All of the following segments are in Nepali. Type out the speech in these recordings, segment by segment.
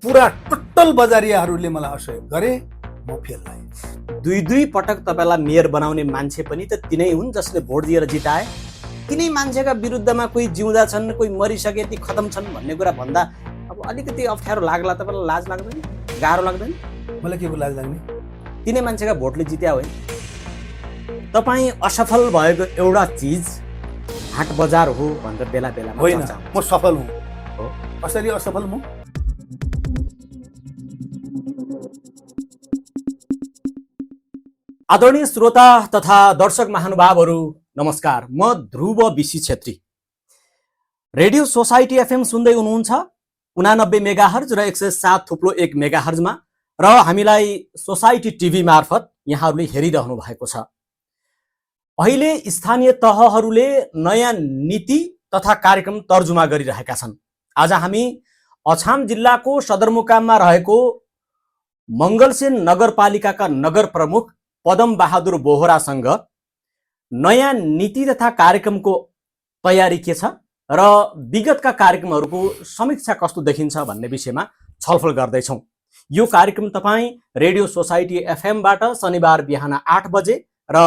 पुरा टोटल बजारियाहरूले मलाई असहयोग गरे, म फेल लाएँ। दुई पटक तपाईँलाई मेयर बनाउने मान्छे पनि त तिनै हुन् जसले भोट दिएर जिताए। तिनै मान्छेका विरुद्धमा कोही जिउँदा छन्, कोही मरिसके, ती खतम छन् भन्ने कुरा भन्दा अब अलिकति अप्ठ्यारो लाग्ला, तपाईँलाई लाज लाग्दैन, गाह्रो लाग्दैन? मलाई के लाज लाग्ने? तिनै मान्छेका भोटले जित्या होइन। तपाईँ असफल भएको एउटा चिज हाट बजार हो भनेर बेला बेलामा होइन, चर्चा हुन्छ। म सफल हुँ। हो? कसरी असफल म? आदरणीय श्रोता तथा दर्शक महानुभावहरू नमस्कार। म Dhruv BC Chhetri. Radio society FM सुन्दै हुनुहुन्छ 89 मेगाहर्ज र 107.1 मेगाहर्जमा, र हामीलाई सोसाइटी टिभी मार्फत यहाँहरूले हेरिरहनु भएको छ। अहिले स्थानीय तहहरूले नयाँ नीति तथा कार्यक्रम तर्जुमा गरिरहेका छन्। आज हामी अछाम जिल्लाको सदरमुकाममा रहेको मङ्गलसेन नगरपालिकाका नगर प्रमुख पदम बहादुर बोहरासँग नयाँ नीति तथा कार्यक्रमको तयारी के छ र विगतका कार्यक्रमहरूको समीक्षा कस्तो देखिन्छ भन्ने विषयमा छलफल गर्दैछौँ। यो कार्यक्रम तपाईँ रेडियो सोसाइटी एफएमबाट शनिबार बिहान 8 बजे र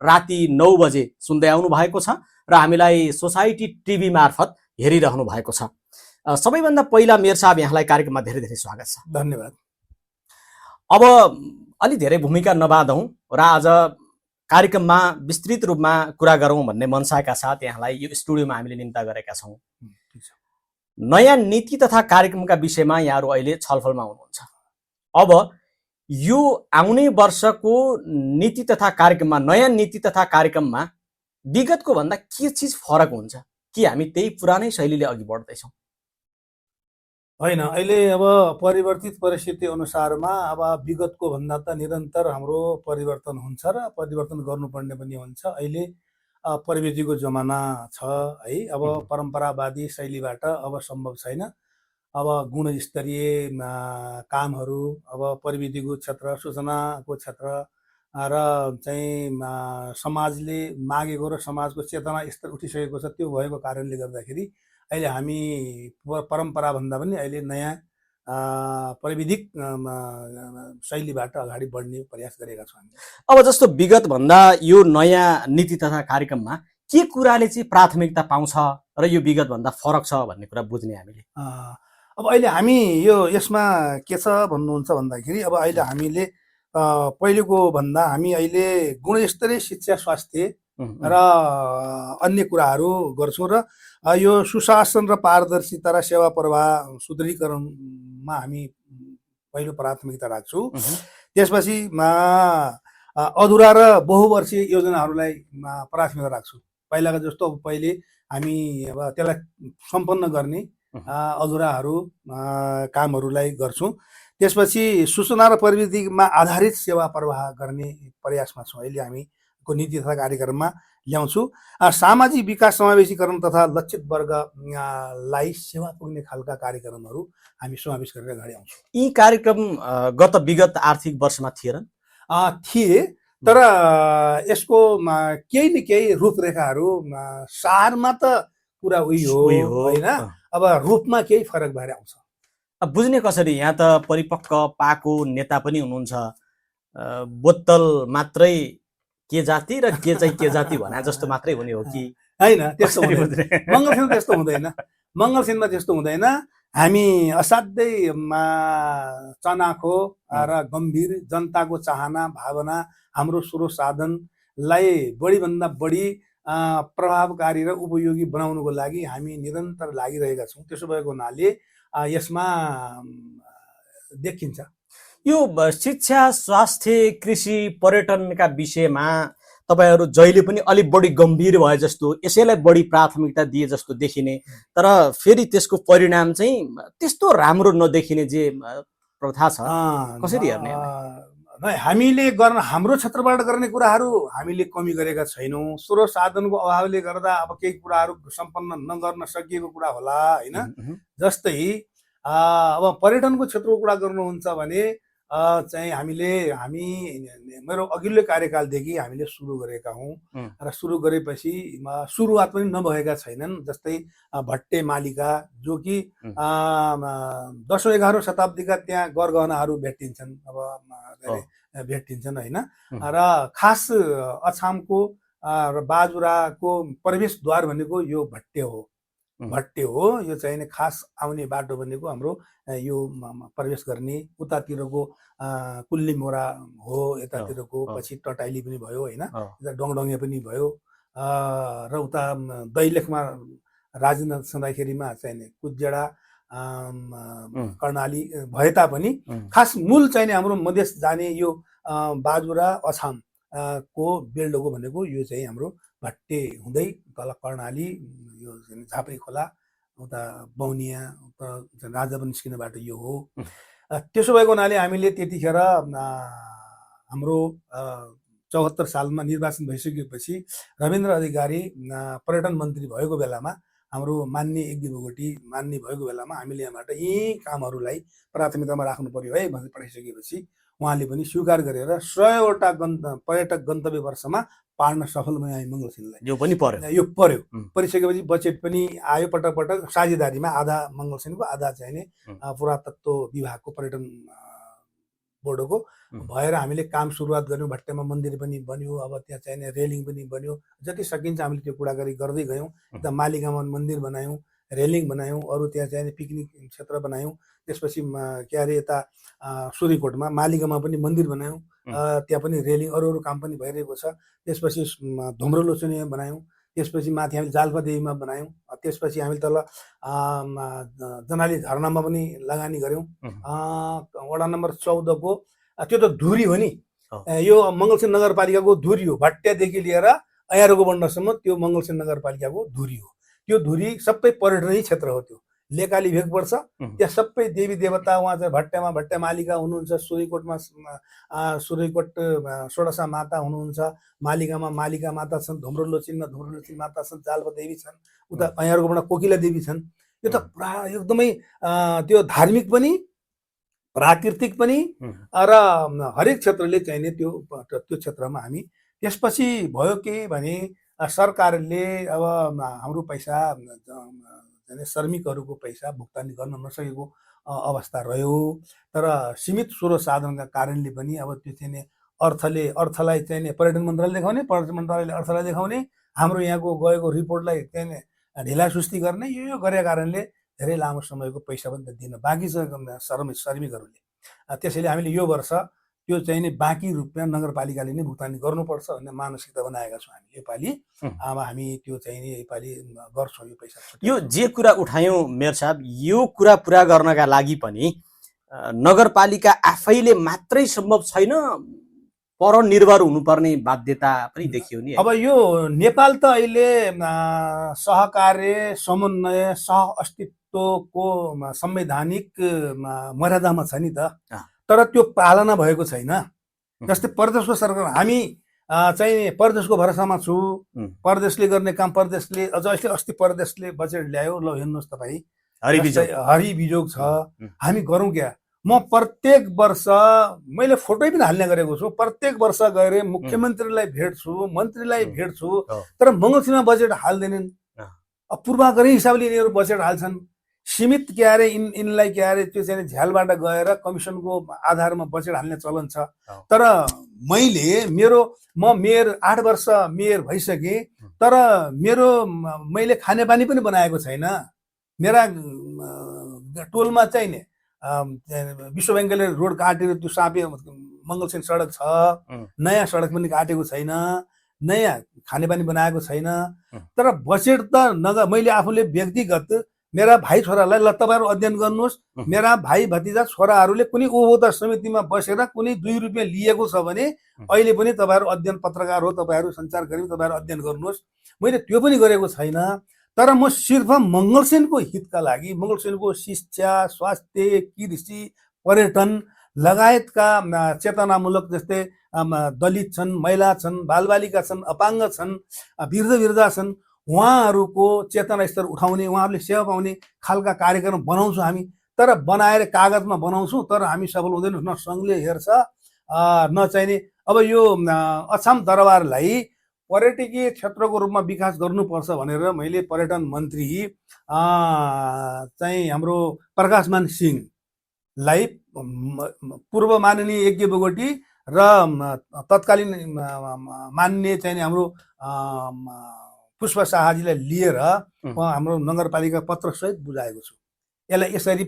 राति 9 बजे सुन्दै आउनु भएको छ र हामीलाई सोसाइटी टिभी मार्फत हेरिरहनु भएको छ। सबैभन्दा पहिला मेयर साहब, यहाँलाई कार्यक्रममा धेरै धेरै स्वागत छ। धन्यवाद। अब अलि धेरै भूमिका नबाधौँ र आज कार्यक्रममा विस्तृत रूपमा कुरा गरौँ भन्ने मनसाका साथ यहाँलाई यो स्टुडियोमा हामीले निम्ता गरेका छौँ। नयाँ नीति तथा कार्यक्रमका विषयमा यहाँहरू अहिले छलफलमा हुनुहुन्छ। अब यो आउने वर्षको नीति तथा कार्यक्रममा, नयाँ नीति तथा कार्यक्रममा विगतको भन्दा के चिज फरक हुन्छ कि हामी त्यही पुरानै शैलीले अघि बढ्दैछौँ? होइन, अहिले अब परिवर्तित परिस्थिति अनुसारमा अब विगतको भन्दा त निरन्तर हाम्रो परिवर्तन हुन्छ र परिवर्तन गर्नुपर्ने पनि हुन्छ। अहिले प्रविधिको जमाना छ है। अब परम्परावादी शैलीबाट अब सम्भव छैन। अब गुणस्तरीय कामहरू, अब प्रविधिको क्षेत्र, सूचनाको क्षेत्र र चाहिँ समाजले मागेको र समाजको चेतना स्तर उठिसकेको छ। त्यो भएको कारणले गर्दाखेरि अहिले हामी परम्पराभन्दा पनि अहिले नयाँ प्रविधिक शैलीबाट अगाडि बढ्ने प्रयास गरेका छौँ। अब जस्तो विगत भन्दा यो नयाँ नीति तथा कार्यक्रममा के कुराले चाहिँ प्राथमिकता पाउँछ र यो विगत भन्दा फरक छ भन्ने कुरा बुझ्ने हामीले? अब अहिले हामी यो यसमा के छ भन्नुहुन्छ भन्दाखेरि अब अहिले हामीले पहिलेको भन्दा हामी अहिले गुणस्तरीय शिक्षा, स्वास्थ्य र अन्य कुराहरू गर्छौँ र यो सुशासन र पारदर्शिता र सेवा प्रवाह सुदृढीकरणमा हामी पहिलो प्राथमिकता राख्छौँ। त्यसपछि अधुरा र बहुवर्षीय योजनाहरूलाई प्राथमिकता राख्छौँ। पहिलाको जस्तो अब पहिले हामी अब त्यसलाई सम्पन्न गर्ने अधुराहरू कामहरूलाई गर्छौँ। त्यसपछि सूचना र प्रविधिमा आधारित सेवा प्रवाह गर्ने प्रयासमा छौँ। अहिले हामीको नीति तथा कार्यक्रममा ल्याउँछु। सामाजिक विकास, समावेशीकरण तथा लक्षित वर्गलाई सेवा पुग्ने खालका कार्यक्रमहरू हामी समावेश गरेर अगाडि आउँछौँ। यी कार्यक्रम विगत आर्थिक वर्षमा थिएनन्? थिए, तर यसको केही न केही रूपरेखाहरू सारमा त पुरा उही हो होइन, अब रूपमा केही फरक भएर आउँछ। अब बुझ्ने कसरी? यहाँ त परिपक्व पाएको नेता पनि हुनुहुन्छ। बोतल मात्रै के जाति र के चाहिँ के जाति भने जस्तो मात्रै हुने हो कि होइन? त्यस्तो हुँदैन। मङ्गलसेनमा त्यस्तो हुँदैन। मङ्गलसेनमा त्यस्तो हुँदैन। हामी असाध्यै चनाखो र गम्भीर जनताको चाहना, भावना, हाम्रो स्रोत साधनलाई बढीभन्दा बढी प्रभावकारी र उपयोगी बनाउनुको लागि हामी निरन्तर लागिरहेका छौँ। त्यसो भएको हुनाले यसमा देखिन्छ। यो शिक्षा, स्वास्थ्य, कृषि, पर्यटनका विषयमा तपाईँहरू जहिले पनि अलिक बढी गम्भीर भए जस्तो, यसैलाई बढी प्राथमिकता दिए जस्तो देखिने, तर फेरि त्यसको परिणाम चाहिँ त्यस्तो राम्रो नदेखिने जे प्रथा छ, कसरी हेर्ने? हामीले गर्न, हाम्रो क्षेत्रबाट गर्ने कुराहरू हामीले कमी गरेका छैनौँ। स्रोत साधनको अभावले गर्दा अब केही कुराहरू सम्पन्न नगर्न सकिएको कुरा होला होइन। जस्तै अब पर्यटनको क्षेत्रको कुरा गर्नुहुन्छ भने चाहिँ हामी मेरो अघिल्लो कार्यकालदेखि हामीले सुरु गरेका हौँ र सुरु गरेपछि सुरुवात पनि नभएका छैनन्। जस्तै भट्टे मालिका जो कि 10औं 11औं शताब्दीका त्यहाँ गरगहनाहरू भेटिन्छन्, अब भेटिन्छन् होइन। र खास अछामको र बाजुराको प्रवेशद्वार भनेको यो भट्टे हो। यो चाहिँ खास आउने बाटो भनेको हाम्रो यो प्रवेश गर्ने उतातिरको कुल्लीमोरा हो, यतातिरको पछि टटाइली पनि भयो होइन, यता डङडङ्गे पनि भयो र उता दैलेखमा राजेन्द्र छँदाखेरिमा चाहिँ कुजेडा कर्णाली भए तापनि खास मूल चाहिँ हाम्रो मधेस जाने यो बाजुरा अछाम को बेल्टोको भनेको यो चाहिँ हाम्रो भट्टे हुँदै तल कर्णाली, यो झापरी खोला, उता बौनिया, उता राजा पनि निस्किने बाटो यो हो। त्यसो भएको हुनाले हामीले त्यतिखेर हाम्रो 74 सालमा निर्वाचन भइसकेपछि रविन्द्र अधिकारी पर्यटन मन्त्री भएको बेलामा, हाम्रो मान्य एकदी बोगटी मान्ने भएको बेलामा हामीले यहाँबाट यी कामहरूलाई प्राथमिकतामा राख्नु पर्यो है भनेर पठाइसकेपछि उहाँले पनि स्वीकार गरेर 100वटा पर्यटक गन्तव्य वर्षमा पार्न सफल भयो हामी मङ्गलसिंहलाई। यो पर्यो परिसकेपछि बजेट पनि आयो पटक पटक साझेदारीमा, आधा मङ्गलसिंहको आधा चाहिँ पुरातत्व विभागको पर्यटन बोर्डको भएर हामीले काम सुरुवात गर्यौँ। भट्टेमा मन्दिर पनि बन्यो, अब त्यहाँ चाहिँ रेलिङ पनि बन्यो, जति सकिन्छ हामीले त्यो कुराकानी गर्दै गयौँ। यता मालिगामा मन्दिर बनायौँ, रेलिङ बनायौँ, अरू त्यहाँ चाहिँ पिकनिक क्षेत्र बनायौँ। त्यसपछि के अरे यता सुरीकोटमा मालिगामा पनि मन्दिर बनायौँ, त्यहाँ पनि रेलिङ अरू काम पनि भइरहेको छ। त्यसपछि धुम्रोलोचनीमा बनायौँ, त्यसपछि माथि हामीले जाल्पादेवीमा बनायौँ, त्यसपछि हामीले तल जनाली झरनामा पनि लगानी गऱ्यौँ। वडा नम्बर 14 को त्यो त धुरी हो नि, यो मङ्गलसिंह नगरपालिकाको धुरी हो। भट्टेदेखि लिएर अयारको बन्डसम्म त्यो मङ्गलसिंह नगरपालिकाको धुरी हो। त्यो धुरी सबै पर्यटनीय क्षेत्र हो। त्यो लेकाली भेग पर्छ, त्यहाँ सबै देवी देवता उहाँ चाहिँ भट्टेमा भट्टे मालिका हुनुहुन्छ, सुरीकोटमा सुरीकोट षोडशा माता हुनुहुन्छ, मालिकामा मालिका माता छन्, धुम्रोलोचनमा धुम्रोलोचनी माता छन्, जाल्पा देवी छन्, उता अयारकोबाट कोकिला देवी छन्। यो त एकदमै त्यो धार्मिक पनि प्राकृतिक पनि र हरेक क्षेत्रले चाहिने त्यो क्षेत्रमा हामी। त्यसपछि भयो के भने सरकारले अब हाम्रो पैसा श्रमिकहरूको पैसा भुक्तानी गर्न नसकेको अवस्था रह्यो। तर सीमित स्रोत साधनका कारणले पनि अब त्यो चाहिँ अर्थलाई चाहिँ पर्यटन मन्त्रालयले देखाउने, पर्यटन मन्त्रालयले अर्थलाई देखाउने, हाम्रो यहाँको गएको रिपोर्टलाई चाहिँ ढिलासुस्ती गर्ने, यो गरेका कारणले धेरै लामो समयको पैसा पनि दिन बाँकी छ श्रमिकहरूले। त्यसैले हामीले यो वर्ष त्यो चाहिँ नि बाँकी रुपियाँ नगरपालिकाले नै भुक्तानी गर्नुपर्छ भन्ने मानसिकता बनाएका छौँ हामीले योपालि। अब हामी त्यो चाहिँ नि योपालि गर्छौँ यो पैसा। यो जे कुरा उठायौँ मेयर साहब, यो कुरा पुरा गर्नका लागि पनि नगरपालिका आफैले मात्रै सम्भव छैन, परनिर्भर हुनुपर्ने बाध्यता पनि देखियो नि। अब यो नेपाल त अहिले सहकार्य समन्वय सह अस्तित्वको संवैधानिक मर्यादामा छ नि त, तर त्यो पालना भएको छैन। जस्तै परदेशको सरकार, हामी चाहिँ परदेशको भरोसामा छु, परदेशले गर्ने काम परदेशले, अझ अस्ति परदेशले बजेट ल्यायो, ल हेर्नुहोस् तपाईँ हरि बिजोग छ, हामी गरौँ क्या। म प्रत्येक वर्ष मैले फोटो पनि हाल्ने गरेको छु, प्रत्येक वर्ष गएर मुख्यमन्त्रीलाई भेट्छु, मन्त्रीलाई भेट्छु, तर मङ्गलसिंहमा बजेट हाल्दैनन्। पूर्वाग्रही हिसाबले यिनीहरू बजेट हाल्छन्, सीमित के अरे यिनलाई के अरे त्यो चाहिँ झ्यालबाट गएर कमिसनको आधारमा बजेट हाल्ने चलन छ। तर म मेयर 8 वर्ष मेयर भइसकेँ, तर मैले खानेपानी पनि बनाएको छैन। मेरा टोलमा चाहिँ नि विश्व ब्याङ्कले रोड काटेर त्यो सापे मङ्गलसिंह सडक छ, नयाँ सडक पनि काटेको छैन, नयाँ खानेपानी बनाएको छैन। तर बजेट त मैले आफूले व्यक्तिगत मेरा भाइ छोरालाई ल तपाईँहरू अध्ययन गर्नुहोस्, मेरा भाइ भतिजा छोराहरूले कुनै उपभोक्ता समितिमा बसेर कुनै 2 रुपियाँ लिएको छ भने अहिले पनि तपाईँहरू अध्ययन पत्रकार हो, तपाईँहरू सञ्चारकर्मी, तपाईँहरू अध्ययन गर्नुहोस्। मैले त्यो पनि गरेको छैन। तर म सिर्फ मङ्गलसिंहको हितका लागि, मङ्गलसिंहको शिक्षा, स्वास्थ्य, कृषि, पर्यटन लगायतका चेतनामूलक, जस्तै दलित छन्, महिला छन्, बालबालिका छन्, अपाङ्ग छन्, वृद्ध छन्, उहाँहरूको चेतना स्तर उठाउने, उहाँहरूले सेवा पाउने खालका कार्यक्रम बनाउँछौँ हामी। तर बनाएर कागजमा बनाउँछौँ, तर हामी सफल हुँदैनौँ। न सङ्घले हेर्छ, न चाहिने। अब यो अछाम दरबारलाई पर्यटकीय क्षेत्रको रूपमा विकास गर्नुपर्छ भनेर मैले पर्यटन मन्त्री चाहिँ हाम्रो प्रकाशमान सिंहलाई, पूर्व माननीय यज्ञ बोगटी र तत्कालीन मान्य चाहिँ हाम्रो पुष्प शाहजीलाई लिएर हाम्रो नगरपालिका पत्रसहित बुझाएको छु। यसलाई यसरी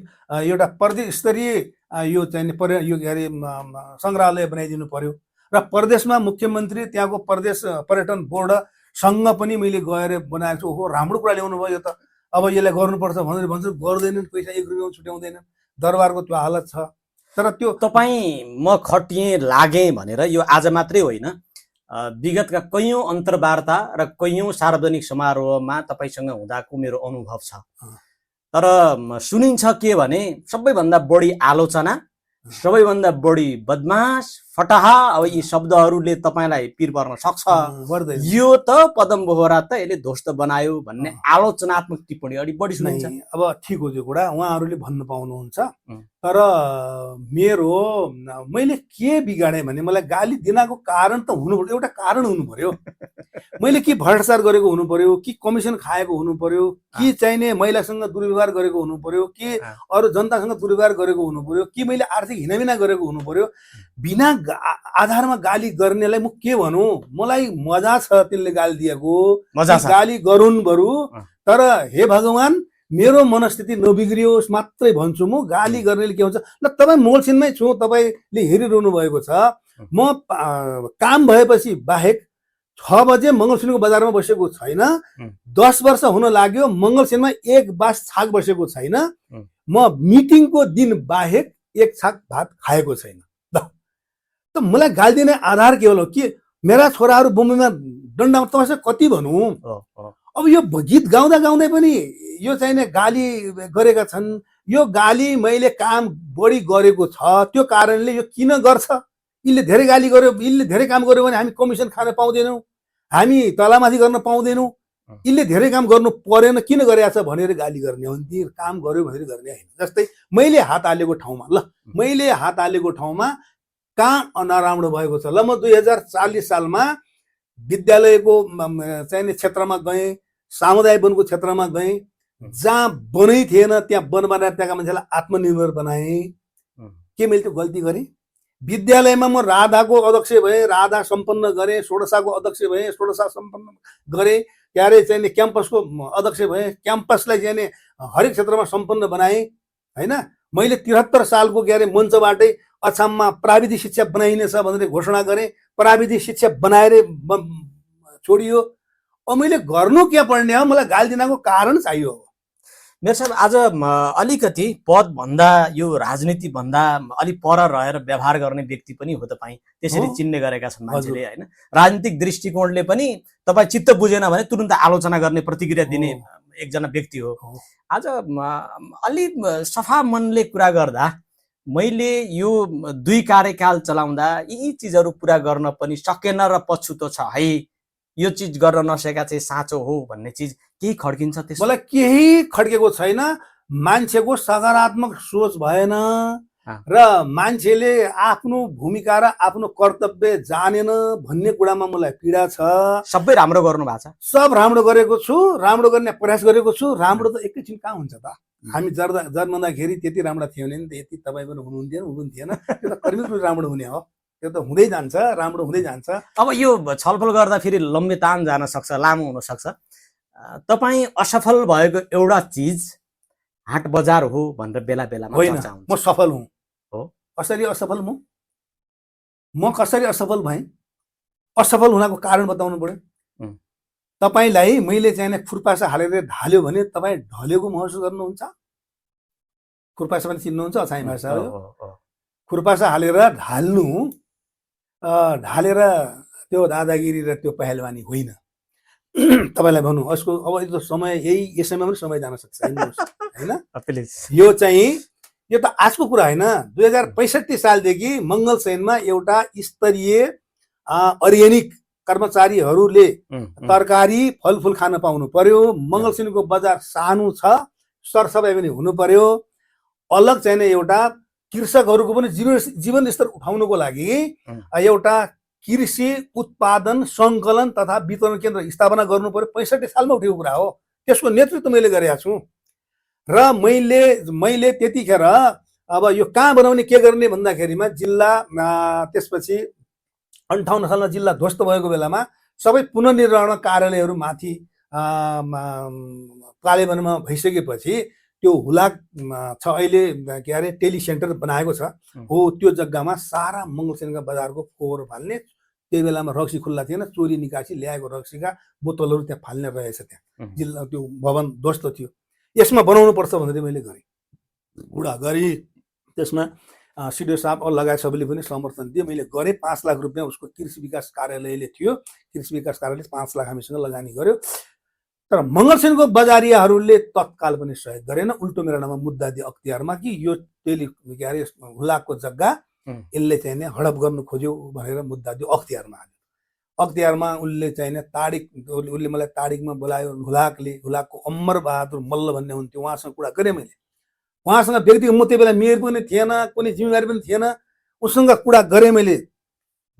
एउटा प्रदेश स्तरीय यो चाहिँ यो के अरे सङ्ग्रहालय बनाइदिनु पर्यो र प्रदेशमा मुख्यमन्त्री त्यहाँको प्रदेश पर्यटन बोर्डसँग पनि मैले गएर बनाएको छु। हो, राम्रो कुरा ल्याउनु भयो। यो त अब यसलाई गर्नुपर्छ भनेर भन्छु, गर्दैनन्, पैसा 1 रुपियाँ छुट्याउँदैनन्। दरबारको त्यो हालत छ। तर त्यो तपाईँ म खटिएँ लागेँ भनेर यो आज मात्रै होइन, विगतका कैयौँ अन्तर्वार्ता र कैयौँ सार्वजनिक समारोहमा तपाईँसँग हुँदाको मेरो अनुभव छ। तर सुनिन्छ के भने सबैभन्दा बढी आलोचना, सबैभन्दा बढी बदमास, फटाहा, अब यी शब्दहरूले तपाईँलाई पिर पर्न सक्छ। यो त पदम बोहरा त यसले ध्वस्त बनायो भन्ने आलोचनात्मक टिप्पणी अलि बढी सुनिन्छ। अब ठिक हो त्यो कुरा, उहाँहरूले भन्नु पाउनुहुन्छ। तर मैले के बिगाडेँ भने मलाई गाली दिनको कारण त हुनु पर्यो, एउटा कारण हुनु पर्यो। मैले कि भ्रष्टाचार गरेको हुनु पर्यो, कि कमिसन खाएको हुनु पर्यो, कि चाहिने महिलासँग दुर्व्यवहार गरेको हुनु पर्यो, कि अरू जनतासँग दुर्व्यवहार गरेको हुनु पर्यो, कि मैले आर्थिक हिनामिना गरेको हुनु पर्यो। बिना आधारमा गाली गर्नेलाई म के भनौँ? मलाई मजा छ तिनले गाली दिएको, गाली गरून् बरु, तर हे भगवान मेरो मनस्थिति नबिग्रियोस् मात्रै भन्छु म। गाली गर्नेले के हुन्छ? ल तपाईँ मोलसिनमै छु, तपाईँले हेरिरहनु भएको छ। म काम भएपछि बाहेक 6 बजे मङ्गलसिनको बजारमा बसेको छैन। 10 वर्ष हुन लाग्यो मङ्गलसिनमा 1 बास छाक बसेको छैन। म मिटिङको दिन बाहेक 1 छाक भात खाएको छैन। त मलाई गाली दिने आधार के हो? कि मेरा छोराहरू बम्बईमा डन्डा, तपाईँसँग कति भनौँ? अब यो गीत गाउँदा गाउँदै पनि यो चाहिने गाली गरेका छन्। यो गाली मैले काम बढी गरेको छ, त्यो कारणले यो किन गर्छ? यसले धेरै गाली गर्यो, यसले धेरै काम गर्यो भने हामी कमिसन खान पाउँदैनौँ, हामी तलामाथि गर्न पाउँदैनौँ। यसले धेरै काम गर्नु परेन, किन गरेछ भनेर गाली गर्ने हो नि? काम गर्यो भनेर गर्ने होइन। जस्तै मैले हात हालेको ठाउँमा, मैले हात हालेको ठाउँमा कहाँ नराम्रो भएको छ? ल म 2040 सालमा विद्यालयको चाहिने क्षेत्रमा गएँ, सामुदायिक वनको क्षेत्रमा गएँ, जहाँ वनै थिएन त्यहाँ वन बनाएर त्यहाँका मान्छेलाई आत्मनिर्भर बनाएँ। के मैले त्यो गल्ती गरेँ? विद्यालयमा म राधाको अध्यक्ष भएँ, राधा सम्पन्न गरेँ, षोडशाको अध्यक्ष भएँ, षोडशा सम्पन्न गरेँ, के अरे चाहिने क्याम्पसको अध्यक्ष भएँ, क्याम्पसलाई चाहिने हरेक क्षेत्रमा सम्पन्न बनाएँ होइन। मैले 73 सालको के अरे मञ्चबाटै अछाममा प्राविधिक शिक्षा बनाइनेछ भनेर घोषणा गरेँ, प्राविधिक शिक्षा बनाएर छोडियो। अब मैले गर्नु के पर्ने हो? मलाई गाली दिनको कारण चाहियो। मेरो साहब, आज अलिकति पद भन्दा यो राजनीति भन्दा अलि पर रहेर व्यवहार गर्ने व्यक्ति पनि हो तपाईँ, त्यसरी चिन्ने गरेका छन् मान्छेले होइन। राजनीतिक दृष्टिकोणले पनि तपाईँ चित्त बुझेन भने तुरुन्त आलोचना गर्ने, प्रतिक्रिया दिने एकजना व्यक्ति हो। आज अलि सफा मनले कुरा गर्दा मैले यो 2 कार्यकाल चलाउँदा यी चिजहरू पुरा गर्न पनि सकेन र पछुतो छ है, यो चिज गर्न नसकेका चाहिँ साँचो हो भन्ने चिज केही खड्किन्छ? त्यस मलाई केही खड्केको छैन। मान्छेको सकारात्मक सोच भएन र मान्छेले आफ्नो भूमिका र आफ्नो कर्तव्य जानेन भन्ने कुरामा मलाई पीडा छ। सबै राम्रो गर्नु भएको छ, सब राम्रो गरेको छु, राम्रो गर्ने प्रयास गरेको छु। राम्रो त एकैछिन कहाँ हुन्छ त? हामी जन्मदाखेरि त्यति राम्रा थियौँ नि, यति तपाईँ पनि हुनुहुन्थेन। त्यो त कर्मिक रूपले राम्रो हुने हो, त्यो त हुँदै जान्छ, राम्रो हुँदै जान्छ। अब यो छलफल गर्दा फेरि लम्बे तान जान सक्छ, लामो हुन सक्छ। तपाईँ असफल भएको एउटा चिज हाट बजार हो भनेर बेला बेलामा चर्चा हुन्छ। म सफल हुँ। हो, कसरी असफल म? म कसरी असफल भएँ? असफल हुनको कारण बताउनु पर्यो। तपाईलाई मैले चाहिँ खुर्पासा हालेर ढाल्यो भने तपाईँ ढलेको महसुस गर्नुहुन्छ? खुर्पासा पनि चिन्नुहुन्छ? अछामी भाषा हो। खुर्पासा हालेर ढाल्नु, ढालेर त्यो दादागिरी र त्यो पहलवानी होइन। तपाईलाई भन्नु यसको अब यो समय यसैमा पनि समय जान सक्छ होइन। यो चाहिँ यो त आजको कुरा होइन। 2065 सालदेखि मङ्गलसेनमा एउटा स्तरीय अर्ग्यानिक कर्मचारीहरूले तरकारी फलफुल खान पाउनु पर्यो। मङ्गलसेनको बजार सानो छ, सरसफाइ पनि हुनु पर्यो। अलग चाहिने एउटा कृषकहरूको पनि जीवन स्तर उठाउनको लागि एउटा कृषि उत्पादन सङ्कलन तथा वितरण केन्द्र स्थापना गर्नु पर्यो। 65 सालमा उठेको कुरा हो। त्यसको नेतृत्व मैले गरेका छु र मैले त्यतिखेर अब यो कहाँ बनाउने के गर्ने भन्दाखेरिमा जिल्ला त्यसपछि 58 सालमा जिल्ला ध्वस्त भएको बेलामा सबै पुनर्निर्माण कार्यालयहरू माथि कालेवनमा भइसकेपछि त्यो हुलाक छ अहिले के अरे टेलिसेन्टर बनाएको छ हो। त्यो जग्गामा सारा मङ्गलसेनका बजारको फोहोर फाल्ने, त्यही बेलामा रक्सी खुल्ला थिएन, चोरी निकासी ल्याएको रक्सीका बोतलहरू त्यहाँ फाल्ने रहेछ। त्यहाँ जिल्ला त्यो भवन ध्वस्त थियो। यसमा बनाउनु पर्छ भनेर मैले गरेँ, कुरा गरेँ। त्यसमा सिडिओ साहब लगायत सबैले पनि समर्थन दिए। मैले गरेँ। 5 लाख रुपियाँ उसको कृषि विकास कार्यालयले थियो। कृषि विकास कार्यालयले 5 लाख हामीसँग लगानी गर्यो। तर मङ्गलसेनको बजारियाहरूले तत्काल पनि सहयोग गरेन। उल्टो मेरो नाममा मुद्दा दिए अख्तियारमा कि यो के अरे हुलाकको जग्गा यसले चाहिँ हडप गर्नु खोज्यो भनेर मुद्दा दियो अख्तियारमा हाल्यो। अख्तियारमा उसले चाहिँ उसले मलाई तारिकमा बोलायो। हुलाकको अमर बहादुर मल्ल भन्ने हुन्थ्यो, उहाँसँग कुरा गरेँ मैले। उहाँसँग व्यक्तिगत म त्यो बेला मेयर पनि थिएन, कुनै जिम्मेवारी पनि थिएन। उसँग कुरा गरेँ मैले।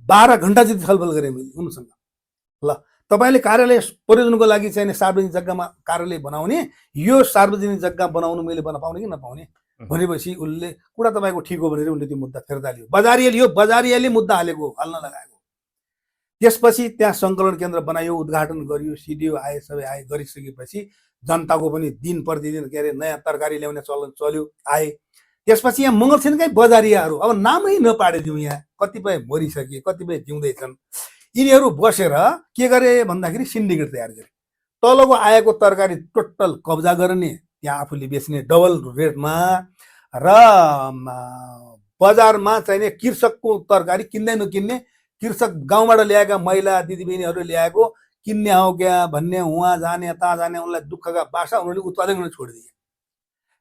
12 घण्टा जति छलफल गरेँ मैले उनसँग। ल तपाईँले कार्यालय प्रयोजनको लागि चाहिँ सार्वजनिक जग्गामा कार्यालय बनाउने, यो सार्वजनिक जग्गा बनाउनु मैले बन्न पाउने कि नपाउने भनेपछि उसले कुरा तपाईँको ठिक हो भनेर उनले त्यो मुद्दा फिर्ता लियो। बजारियाले मुद्दा हाल्न लगाएको। त्यसपछि त्यहाँ सङ्कलन केन्द्र बनायो, उद्घाटन गरियो, सिडिओ आए, सबै आए। गरिसकेपछि जनताको पनि दिन प्रतिदिन के अरे नयाँ तरकारी ल्याउने चलन चल्यो, आए। त्यसपछि यहाँ मङ्गलसेनकै बजारियाहरू, अब नामै नपाडिदिउँ, यहाँ कतिपय मरिसके, कतिपय जिउँदैछन्। यिनीहरू बसेर के गरे भन्दाखेरि सिन्डिकेट तयार गरे। तलको आएको तरकारी टोटल कब्जा गर्ने, त्यहाँ आफूले बेच्ने डबल रेटमा, र बजारमा चाहिने कृषकको तरकारी किन्दै नकिन्ने, कृषक गाउँबाट ल्याएका महिला दिदीबहिनीहरू ल्याएको किन्ने हो क्या भन्ने, उहाँ जाने ता जाने, उनलाई दुःखका बासा उनीहरूले उत्पादन गर्न छोडिदिए।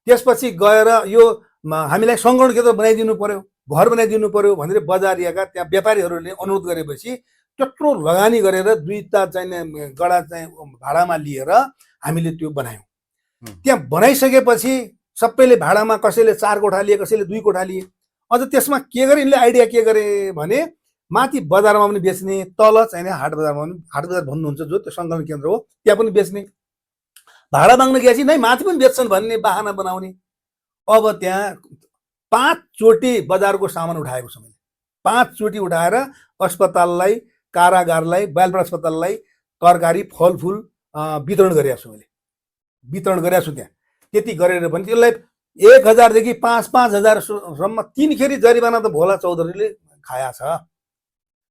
त्यसपछि गएर यो हामीलाई सङ्कलन केन्द्र बनाइदिनु पर्यो, घर बनाइदिनु पर्यो भनेर बजारियाका त्यहाँ व्यापारीहरूले अनुरोध गरेपछि त्यत्रो लगानी गरेर 2टा चाहिँ गडा चाहिँ भाडामा लिएर हामीले त्यो बनायौँ। त्यहाँ बनाइसकेपछि सबैले भाडामा, कसैले 4 कोठा लिए, कसैले 2 कोठा लिए। अझ त्यसमा के गरे यिनले आइडिया के गरे भने माथि बजारमा पनि बेच्ने, तल चाहिँ हाट बजारमा पनि, हाट बजार भन्नुहुन्छ जो त्यो सङ्कलन केन्द्र हो, त्यहाँ पनि बेच्ने। भाडा माग्न गएपछि नै माथि पनि बेच्छन् भन्ने बाहना बनाउने। अब त्यहाँ 5 चोटि बजारको सामान उठाएको छ मैले। 5 चोटि उठाएर अस्पताललाई, कारागारलाई, बालबाल अस्पताललाई तरकारी फलफुल वितरण गरेको छु मैले। त्यहाँ त्यति गरेर पनि त्यसलाई 1000 देखि 5-5000 सम्म 3 खेरी जरिवाना त भोला चौधरीले खाया छ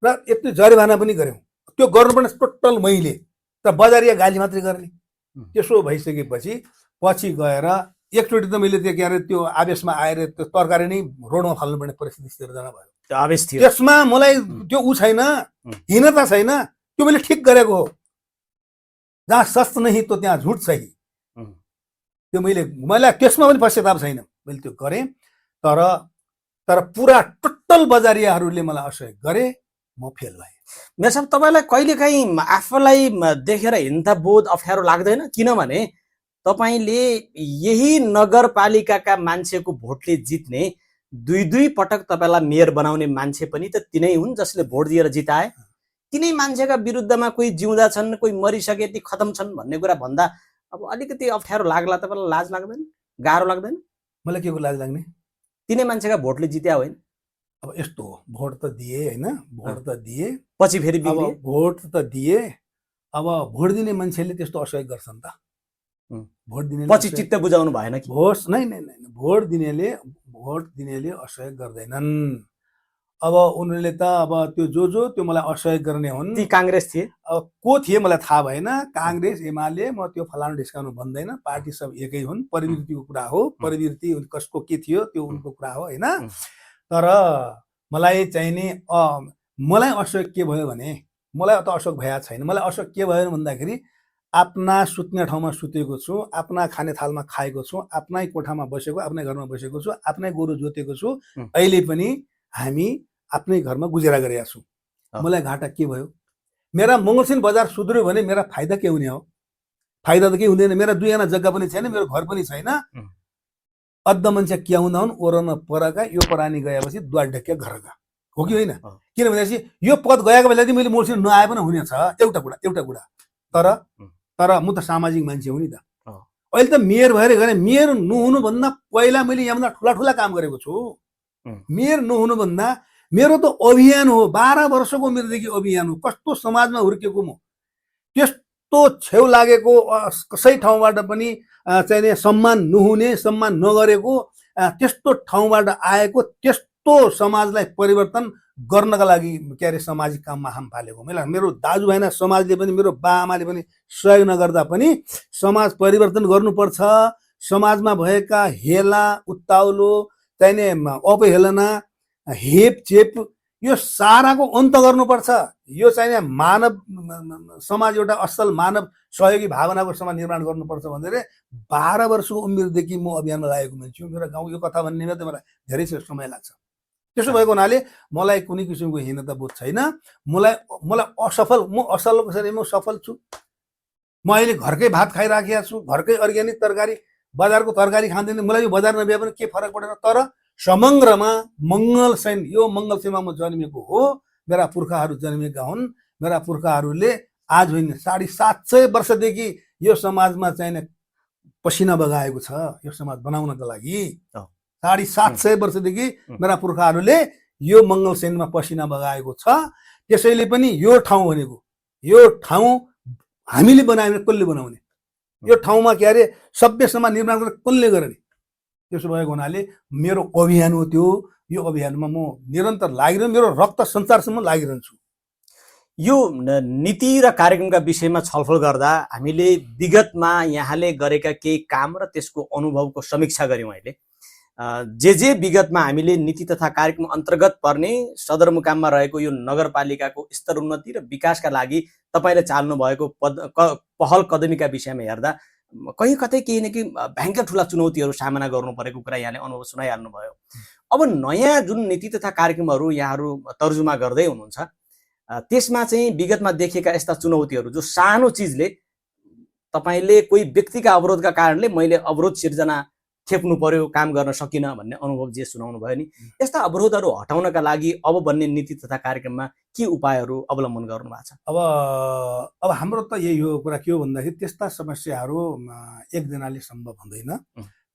र यति जरिवाना पनि गर्यौँ। त्यो गर्नुपर्ने टोटल मैले, त बजारिया गाली मात्रै गर्ने। त्यसो भइसकेपछि पछि गएर एकचोटि त मैले त्यो के अरे त्यो आवेशमा आएर त्यो तरकारी नै रोडमा फाल्नुपर्ने परिस्थिति सिर्जना भयो। आवेश थियो। त्यसमा मलाई त्यो छैन, हीनता छैन, त्यो मैले ठिक गरेको हो। जहाँ सच नहीं तो त्यहाँ झुट सही। त्यो मलाई त्यसमा पनि पश्चाताप छैन, मैले त्यो गरेँ। तर पुरा टोटल बजारियाहरूले मलाई असहयोग गरे, म फेल भएँ। मेरो साहब, तपाईँलाई कहिलेकाहीँ आफूलाई देखेर हिंसा बोध अप्ठ्यारो लाग्दैन? किनभने तपाईँले यही नगरपालिकाका मान्छेको भोटले जित्ने 2 पटक तपाईँलाई मेयर बनाउने मान्छे पनि त तिनै हुन् जसले भोट दिएर जिताए। तिनै मान्छेका विरुद्धमा कोही जिउँदा छन्, कोही मरिसके, ती खतम छन् भन्ने कुरा भन्दा अब अलिकति अप्ठ्यारो लाग्ला? तपाईँलाई लाज लाग्दैन, गाह्रो लाग्दैन? मलाई के को लाज लाग्ने? तिनै मान्छेका भोटले जित्या होइन। अब यस्तो हो, भोट त दिए होइन, भोट त दिए, पछि फेरि भोट त दिए। अब भोट दिने मान्छेले त्यस्तो असहयोग गर्छन् त? भोट दिने पछि चित्त बुझाउनु भएन कि? भोट नै भोट दिनेले असहयोग गर्दैनन्। अब उनीहरूले त अब त्यो जो त्यो मलाई असहयोग गर्ने हुन्। ती काङ्ग्रेस थिए। अब को थिए मलाई थाहा भएन, काङ्ग्रेस एमाले, म त्यो फलानु ढिस्काउनु भन्दैन, पार्टी सब एकै हुन्। प्रवृत्तिको कुरा हो, प्रवृत्ति कसको के थियो त्यो उनको कुरा हो होइन। तर मलाई चाहिने मलाई असहयोग के भयो भने, मलाई त असहयोग भया छैन। मलाई असहयोग के भयो भन्दाखेरि आफ्ना सुत्ने ठाउँमा सुतेको छु, आफ्ना खाने थालमा खाएको छु, आफ्नै कोठामा बसेको, आफ्नै घरमा बसेको छु, आफ्नै गोरु जोतेको छु। अहिले पनि हामी आफ्नै घरमा गुजारा गरेका छौँ। मलाई घाटा के भयो? मेरा मङ्गलसेन बजार सुध्रियो भने मेरा फाइदा के हुने हो? फाइदा त केही हुँदैन। मेरा 2 आना जग्गा पनि छैन, मेरो घर पनि छैन। अद्ध मान्छे क्याउँदा हुन् ओरन परका यो परानी गएपछि द्वार ढेक्या घरका हो कि होइन किन भनेपछि यो पद गएको बेला मैले मोर्सिन नआए पनि हुनेछ एउटा कुरा तर म त सामाजिक मान्छे हुँ नि त अहिले त मेयर भएर गरे मेयर नहुनुभन्दा पहिला मैले यहाँभन्दा ठुला काम गरेको छु मेयर नहुनुभन्दा मेरो त अभियान हो 12 वर्षको उमेरदेखि अभियान हो कस्तो समाजमा हुर्केको म त्यस्तो छेउ लागेको कसै ठाउँबाट पनि चाहिँ सम्मान नहुने सम्मान नगरेको त्यस्तो ठाउँबाट आएको त्यस्तो समाजलाई परिवर्तन गर्नका लागि के अरे सामाजिक काममा हाम फालेको मेरो दाजुभाइना समाजले पनि मेरो बाआमाले पनि सहयोग नगर्दा पनि समाज परिवर्तन गर्नुपर्छ समाजमा भएका हेला उत्ताउलो चाहिने अपहेलना हेपचेप यो साराको अन्त गर्नुपर्छ यो चाहिने मानव समाज एउटा असल मानव सहयोगी भावनाको समाज निर्माण गर्नुपर्छ भनेर 12 वर्षको उमेरदेखि म अभियानमा लागेको मान्छे हुँ मेरो गाउँ यो कथा भन्नेमा त मलाई धेरै समय लाग्छ त्यसो भएको हुनाले मलाई कुनै किसिमको हीनता बोध छैन मलाई असफल म असल कसरी म सफल छु म अहिले घरकै भात खाइराखेको छु घरकै अर्ग्यानिक तरकारी बजारको तरकारी खाँदैन मलाई बजार नभए पनि के फरक पर्दैन तर समग्रमा मङ्गलसेन यो मङ्गलसेनमा म जन्मेको हो मेरा पुर्खाहरू जन्मेका हुन् मेरा पुर्खाहरूले आज होइन 750 वर्षदेखि यो समाजमा चाहिँ पसिना बगाएको छ यो समाज बनाउनको लागि 750 वर्षदेखि मेरा पुर्खाहरूले यो मङ्गलसेनमा पसिना बगाएको छ त्यसैले पनि यो ठाउँ भनेको यो ठाउँ हामीले बनायो कसले बनाउने यो ठाउँमा के अरे सभ्य समाज निर्माण गर्न कसले गर्ने त्यसो भएको हुनाले मेरो अभियान हो त्यो यो अभियानमा म निरन्तर लागिरहन्छु मेरो रक्त सञ्चारसम्म लागिरहन्छु यो नीति र कार्यक्रमका विषयमा छलफल गर्दा हामीले विगतमा यहाँले गरेका केही काम र त्यसको अनुभवको समीक्षा गर्यौं अहिले जे विगतमा हामीले नीति तथा कार्यक्रम अन्तर्गत पर्ने सदरमुकाममा रहेको यो नगरपालिकाको स्तरोन्नति र विकासका लागि तपाईले चाल्नु भएको पहल कदमीका विषयमा हेर्दा कहीँ कतै केही न केही भयङ्कर ठुला चुनौतीहरू सामना गर्नु परेको कुरा यहाँले अनुभव सुनाइहाल्नु भयो अब नयाँ जुन नीति तथा कार्यक्रमहरू यहाँहरू तर्जुमा गर्दै हुनुहुन्छ त्यसमा चाहिँ विगतमा देखेका यस्ता चुनौतीहरू जो सानो चिजले तपाईले कोही व्यक्तिका अवरोधका कारणले मैले अवरोध सिर्जना खेप्नु पर्यो काम गर्न सकिन भन्ने अनुभव जे सुनाउनु भयो नि यस्ता अवरोधहरू हटाउनका लागि अब बन्ने नीति तथा कार्यक्रममा के उपायहरू अवलम्बन गर्नु भएको छ अब हाम्रो त यही हो कुरा के हो भन्दाखेरि त्यस्ता समस्याहरू एकजनाले सम्भव हुँदैन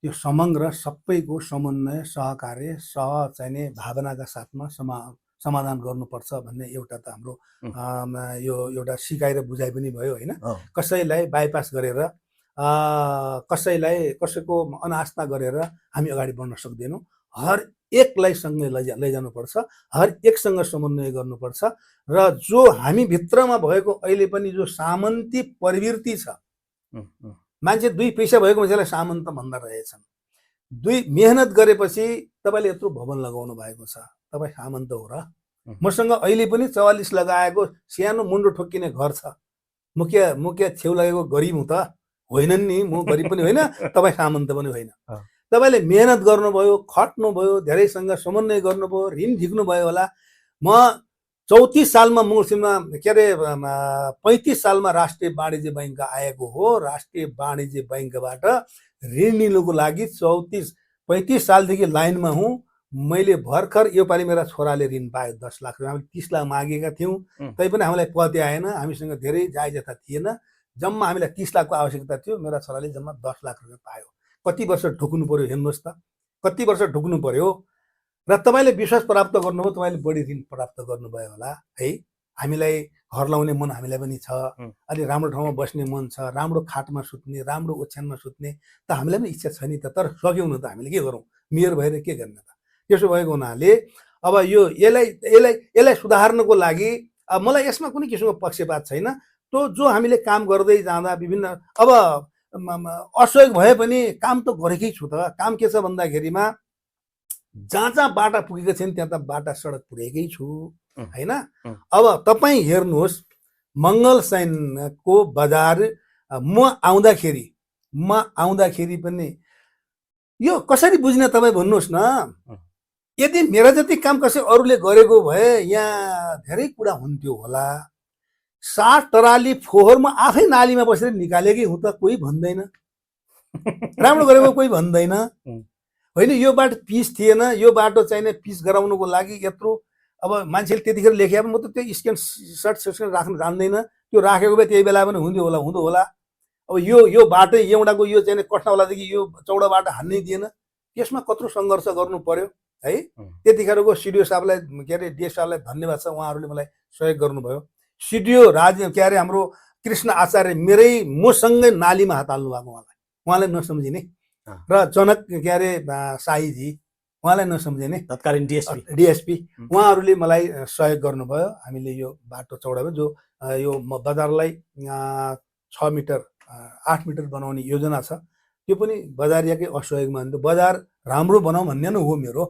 त्यो समग्र सबैको समन्वय सहकार्य चाहिने भावनाका साथमा समाधान गर्नुपर्छ भन्ने एउटा त हाम्रो यो एउटा सिकाइ र बुझाइ पनि भयो हैन कसैलाई बाइपास गरेर कसैलाई कसैको अनास्था गरेर हामी अगाडि बढ्न सक्दैनौँ हर एकलाई सँगै लैजानुपर्छ हर एकसँग समन्वय गर्नुपर्छ र जो हामी भित्रमा भएको अहिले पनि जो सामन्ती प्रवृत्ति छ मान्छे 2 पैसा भएको मान्छेलाई सामन्त भन्दा रहेछन् 2 मेहनत गरेपछि तपाईले यत्रो भवन लगाउनु भएको छ तपाई सामन्त हो र मसँग अहिले पनि 44 लगाएको सानो मुन्डो ठोक्किने घर छ मुख्य छेउ लागेको गरिब हुँ त होइनन् नि म गरिब पनि होइन तपाई सामन्त पनि होइन तपाईले मेहनत गर्नुभयो खट्नुभयो धेरैसँग समन्वय गर्नुभयो ऋण झिक्नु भयो होला म 34 सालमा मङ्गलसिममा के अरे 35 सालमा राष्ट्रिय वाणिज्य बैंक आएको हो राष्ट्रिय वाणिज्य बैंकबाट ऋण लिनुको लागि 35 सालदेखि लाइनमा हुँ मैले भर्खर यो पालि मेरा छोराले ऋण पायो 10 लाख रुपैयाँ हामीले 30 लाख मागेका थियौं तैपनि हामीलाई पत्ते आएन हामीसँग धेरै जायजता थिएन जम्मा हामीलाई 30 लाखको आवश्यकता थियो मेरा छोराले जम्मा 10 लाख रुपैयाँ पायो कति वर्ष ढुक्नु पर्यो हेर्नुहोस् त कति वर्ष ढुक्नु पर्यो र तपाईले विश्वास प्राप्त गर्नुभयो तपाईले बढी ऋण प्राप्त गर्नुभयो होला है हामीलाई घर लाउने मन हामीलाई पनि छ अलि राम्रो ठाउँमा बस्ने मन छ राम्रो खाटमा सुत्ने राम्रो ओछ्यानमा सुत्ने त हामीलाई पनि इच्छा छ नि त तर सक्यौं न त हामीले के गरौँ मेयर भएर के गर्ने त त्यसो भएको हुनाले अब यो यसलाई सुधार्नको लागि मलाई यसमा कुनै किसिमको पक्षपात छैन तो जो हामीले काम गर्दै जाँदा विभिन्न अब असहयोग भए पनि काम त गरेकै छु त काम के छ भन्दाखेरिमा जहाँ बाटा पुगेको छैन त्यहाँ त बाटा सडक पुगेकै छु हैन अब तपाई हेर्नुहोस् मङ्गलसेनको बजार म आउँदाखेरि पनि यो कसरी बुझ्ने तपाई भन्नुहोस् न यदि मेरा जति काम कसै अरूले गरेको भए यहाँ धेरै कुरा हुन्थ्यो होला 60 टराली फोहोर म आफै नालीमा बसेर निकालेकै हुँ त कोही भन्दैन राम्रो गरेको कोही भन्दैन होइन यो बाटो पिच थिएन, यो बाटो चाहिने पिच गराउनुको लागि यत्रो अब मान्छेले त्यतिखेर लेखे म त त्यो स्क्यान सर्ट सेक्सन राख्न जान्दैन, त्यो राखेको भए त्यही बेला पनि हुँदो होला। अब यो बाटो एउटाको यो चाहिँ कठ्नावालादेखि यो चौडा बाटो हान्नै दिएन, त्यसमा कत्रो सङ्घर्ष गर्नु पर्यो है। त्यतिखेरको सिडिओ साहबलाई के अरे डिएस साहबलाई धन्यवाद छ, उहाँहरूले मलाई सहयोग गर्नुभयो। सिडिओ के अरे हाम्रो कृष्ण आचार्य मसँगै नालीमा हात हाल्नु भएको, उहाँलाई नसम्झिने, र जनक के अरे शाहीजी उहाँलाई नसम्झिने तत्कालीन डिएसपी उहाँहरूले मलाई सहयोग गर्नुभयो। हामीले यो बाटो चौडा जो यो बजारलाई 6 मिटर 8 मिटर बनाउने योजना छ, त्यो पनि बजारियाकै असहयोगमा। बजार राम्रो बनाऊ भन्ने नै हो मेरो।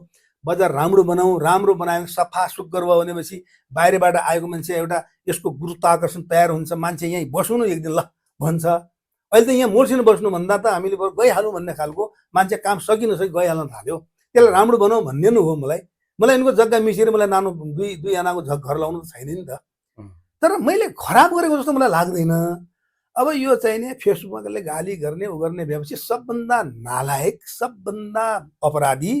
बजार राम्रो बनाऊ, राम्रो बनायो सफा सुग्घर भयो भनेपछि बाहिरबाट आएको मान्छे एउटा यसको गुरुत्वाकर्षण तयार हुन्छ, मान्छे यहीँ बस्नु न एक दिन ल भन्छ। अहिले त यहाँ मोर्सिन बस्नु भन्दा त हामीले गइहालौँ भन्ने खालको, मान्छे काम सकि नसकि गइहाल्न थाल्यो। त्यसलाई राम्रो बनाऊ भन्ने नै हो मलाई यिनको जग्गा मिसिएर मलाई नानो दुई आनाको घर लाउनु त छैन नि त। तर मैले खराब गरेको जस्तो मलाई लाग्दैन। अब यो चाहिँ नि फेसबुकले गाली गर्ने उ गर्ने भएपछि सबभन्दा नालायक, सबभन्दा अपराधी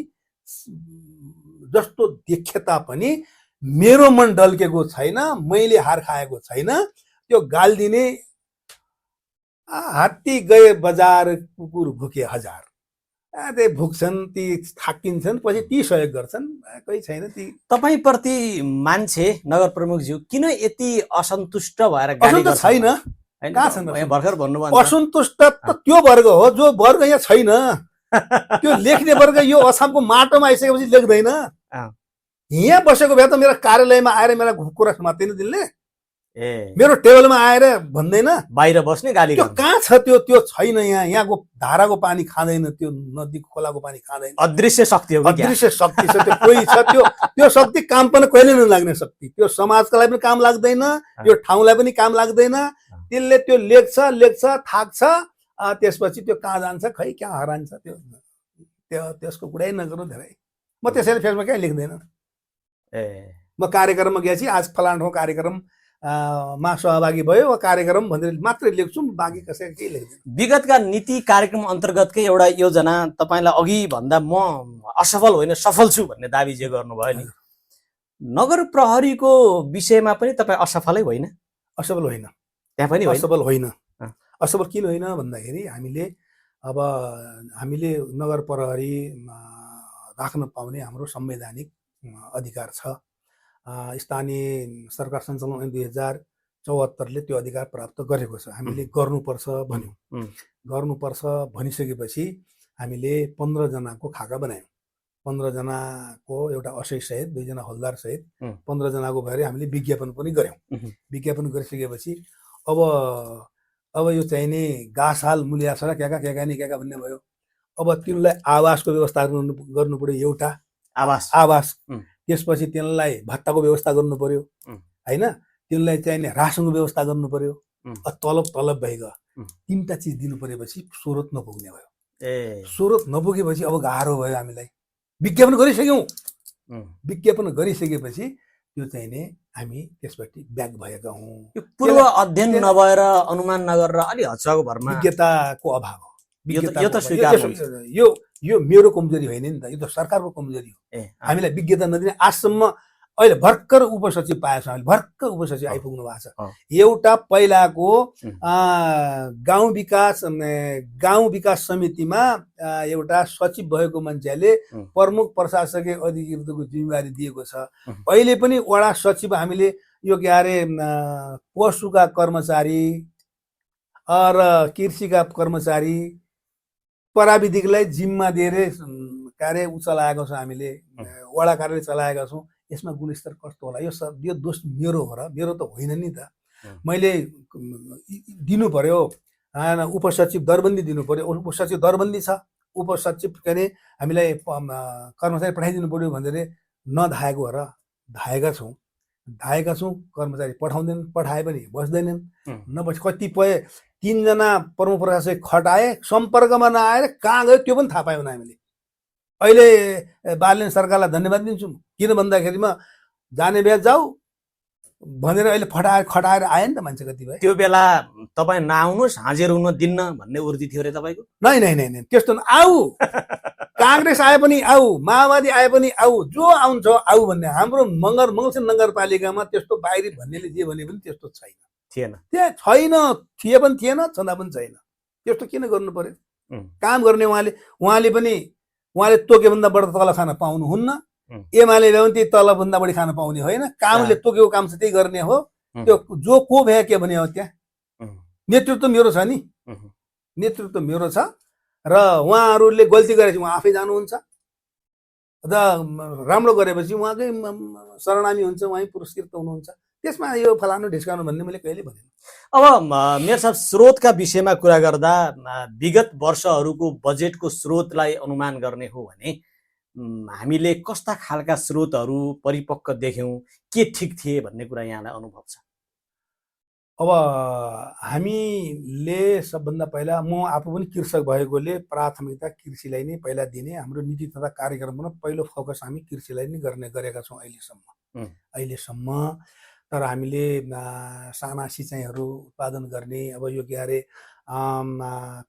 जस्तो देखे तापनि मेरो मन डल्केको छैन, मैले हार खाएको छैन। त्यो गाल दिने हात्ती गए बजार कुकुर भुके हजार, ते भुक्छन्, ती थाकिन्छन्, पछि ती सहयोग गर्छन्, कोही छैन। ती तपाईप्रति मान्छे नगर प्रमुखज्यू किन यति असन्तुष्ट भएर गाली गर्छ? छैन, कहाँ छन्? भर्खर भन्नुभयो असन्तुष्ट त त्यो वर्ग हो जो वर्ग यहाँ छैन। त्यो लेख्ने वर्ग यो असमको माटोमा आइसकेपछि लेख्दैन। यहाँ बसेको भए त मेरो कार्यालयमा आएर मेरा कुरा समात्दैन दिनले, मेरो टेबलमा आएर भन्दैन, बाहिर बस्ने गाली त्यो कहाँ छ? त्यो छैन। यहाँको धाराको पानी खाँदैन, त्यो नदीको खोलाको पानी खाँदैन। अदृश्य शक्ति हो, अदृश्य शक्ति छ, त्यो कोही छ। त्यो शक्ति काम पनि कहिले नलाग्ने शक्ति, त्यो समाजका लागि पनि काम लाग्दैन, यो ठाउँलाई पनि काम लाग्दैन। त्यसले त्यो लेख्छ थाक्छ, त्यसपछि त्यो कहाँ जान्छ खै कहाँ हरान्छ, त्यसको कुरै नगर्नु धेरै। म त्यसैले फेसबुक कहीँ लेख्दैन। म कार्यक्रममा गएपछि आज फलाना ठाउँ कार्यक्रममा सहभागी भयो वा कार्यक्रम भनेर मात्रै लेख्छु, बाँकी कसैले केही लेख्दैन। विगतका नीति कार्यक्रम अन्तर्गतकै एउटा योजना तपाईँलाई अघि भन्दा म असफल होइन सफल छु भन्ने दाबी जे गर्नुभयो नि, नगर प्रहरीको विषयमा पनि तपाईँ असफलै होइन? असफल होइन, त्यहाँ पनि असफल होइन। असफल किन होइन भन्दाखेरि हामीले नगर प्रहरी राख्न पाउने हाम्रो संवैधानिक अधिकार छ। स्थानीय सरकार सञ्चालन ऐन 2074ले त्यो अधिकार प्राप्त गरेको छ। हामीले गर्नुपर्छ भन्यौँ, गर्नुपर्छ भनिसकेपछि हामीले 15 जनाको खाका बनायौँ। 15 जनाको एउटा असै सहित 2 जना हलदार सहित 15 जनाको भएर हामीले विज्ञापन पनि गऱ्यौँ। विज्ञापन गरिसकेपछि अब यो चाहिँ नि गाछहाल मुलिया छ र क्या भन्ने भयो। अब तिनलाई आवासको व्यवस्था गर्नु पर्यो, एउटा आवास। त्यसपछि तिनलाई भत्ताको व्यवस्था गर्नु पर्यो हैन, तिनलाई चाहिँ रासनको व्यवस्था गर्नु पर्यो, तलब भइगयो। 3टा चिज दिनु परेपछि स्रोत नपुग्ने भयो। स्रोत नपुगेपछि अब गाह्रो भयो हामीलाई। विज्ञापन गरिसकेपछि त्यो चाहिँ नि हामी त्यसपछि ब्याक भएका हौँ। पूर्व अध्ययन नभएर अनुमान नगरेर अलि हच्चाको भरमा विज्ञताको अभाव हो। यो त स्वीकार यो मेरो कमजोरी होइन नि त, यो त सरकारको कमजोरी हो। हामीलाई विज्ञता नदिने आजसम्म अहिले भर्खर उपसचिव पाएछ, हामीले भर्खर उपसचिव आइपुग्नु भएको छ। एउटा पहिलाको गाउँ विकास समितिमा एउटा सचिव भएको मान्छेले प्रमुख प्रशासकीय अधिकृतको जिम्मेवारी दिएको छ। अहिले पनि वडा सचिव हामीले यो के अरे पशुका कर्मचारी र कृषिका कर्मचारी प्राविधिकलाई जिम्मा दिएर कार्य चलाएको छ। हामीले वडा कार्यालय चलाएका छौँ। यसमा गुणस्तर कस्तो होला? यो दोष मेरो हो र? मेरो त होइन नि त। मैले दिनु पर्यो, उपसचिव दरबन्दी दिनु पर्यो। उपसचिव दरबन्दी छ, उपसचिव के अरे हामीलाई कर्मचारी पठाइदिनु पर्यो भनेर नधाएको हो र? धाएका छौँ। कर्मचारी पठाए पनि बस्दैनन्। कतिपय 3 जना प्रमुख प्रशासक खटाए, सम्पर्कमा नआएर कहाँ गयो त्यो पनि थाहा पायौँ हामीले। अहिले बालन सरकारलाई धन्यवाद दिन्छु, किन भन्दाखेरिमा जाने बेला जाऊ भनेर अहिले खटाएर आए नि त मान्छे कतिपय। त्यो बेला तपाईँ नआउनुहोस्, हाजिर हुन दिन्न भन्ने उर्दी थियो रे तपाईँको? नै त्यस्तो आऊ काङ्ग्रेस आए पनि आऊ, माओवादी आए पनि आऊ, जो आउँछ आऊ भन्ने। हाम्रो मङ्गलसिंह नगरपालिकामा त्यस्तो बाहिरी भन्नेले जे भने पनि त्यस्तो छैन, थिएन, त्यहाँ छैन, थिए पनि थिएन, छँदा पनि छैन। त्यस्तो किन गर्नु पर्यो? काम गर्ने उहाँले पनि उहाँले तोकेभन्दा बढी तल खान पाउनुहुन्न, एमाले पनि त्यही तलभन्दा बढी खान पाउने होइन। कामले तोकेको काम चाहिँ त्यही गर्ने हो। त्यो जो को भए के भने हो, त्यहाँ नेतृत्व मेरो छ नि, नेतृत्व मेरो छ र उहाँहरूले गल्ती गरेपछि उहाँ आफै जानुहुन्छ र राम्रो गरेपछि उहाँकै शरणामी हुन्छ, उहाँ पुरस्कृत हुनुहुन्छ। त्यसमा यो फलानु ढिस्काउनु भन्ने मैले कहिले भनेन। अब मेयर साहब, स्रोतका विषयमा कुरा गर्दा विगत वर्षहरूको बजेटको स्रोतलाई अनुमान गर्ने हो भने हामीले कस्ता खालका स्रोतहरू परिपक्व देख्यौँ, के ठिक थिए भन्ने कुरा यहाँलाई अनुभव छ? अब हामीले सबभन्दा पहिला, म आफू पनि कृषक भएकोले प्राथमिकता कृषिलाई नै पहिला दिने। हाम्रो नीति तथा कार्यक्रममा पहिलो फोकस हामी कृषिलाई नै गरेका छौँ अहिलेसम्म। तर हामीले साना सिँचाइहरू उत्पादन गर्ने, अब यो के अरे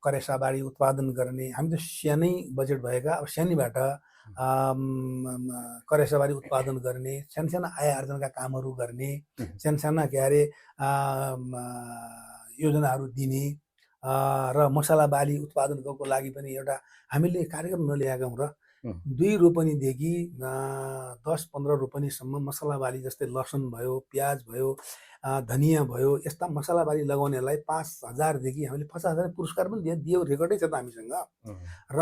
करेसाबारी उत्पादन गर्ने, हामी त सानै बजेट भएका, अब सानैबाट करेसाबारी उत्पादन गर्ने, साना आय आर्जनका कामहरू गर्ने, साना के अरे योजनाहरू दिने र मसला बाली उत्पादनको लागि पनि एउटा हामीले कार्यक्रम नल्याएका हौँ र 2 रोपनीदेखि 10-15 रोपनीसम्म मसला बाली जस्तै लसुन भयो, प्याज भयो, धनियाँ भयो, यस्ता मसला बाली लगाउनेलाई 5,000 देखि हामीले 50,000 पुरस्कार पनि दियो, रेकर्डै छ त हामीसँग। र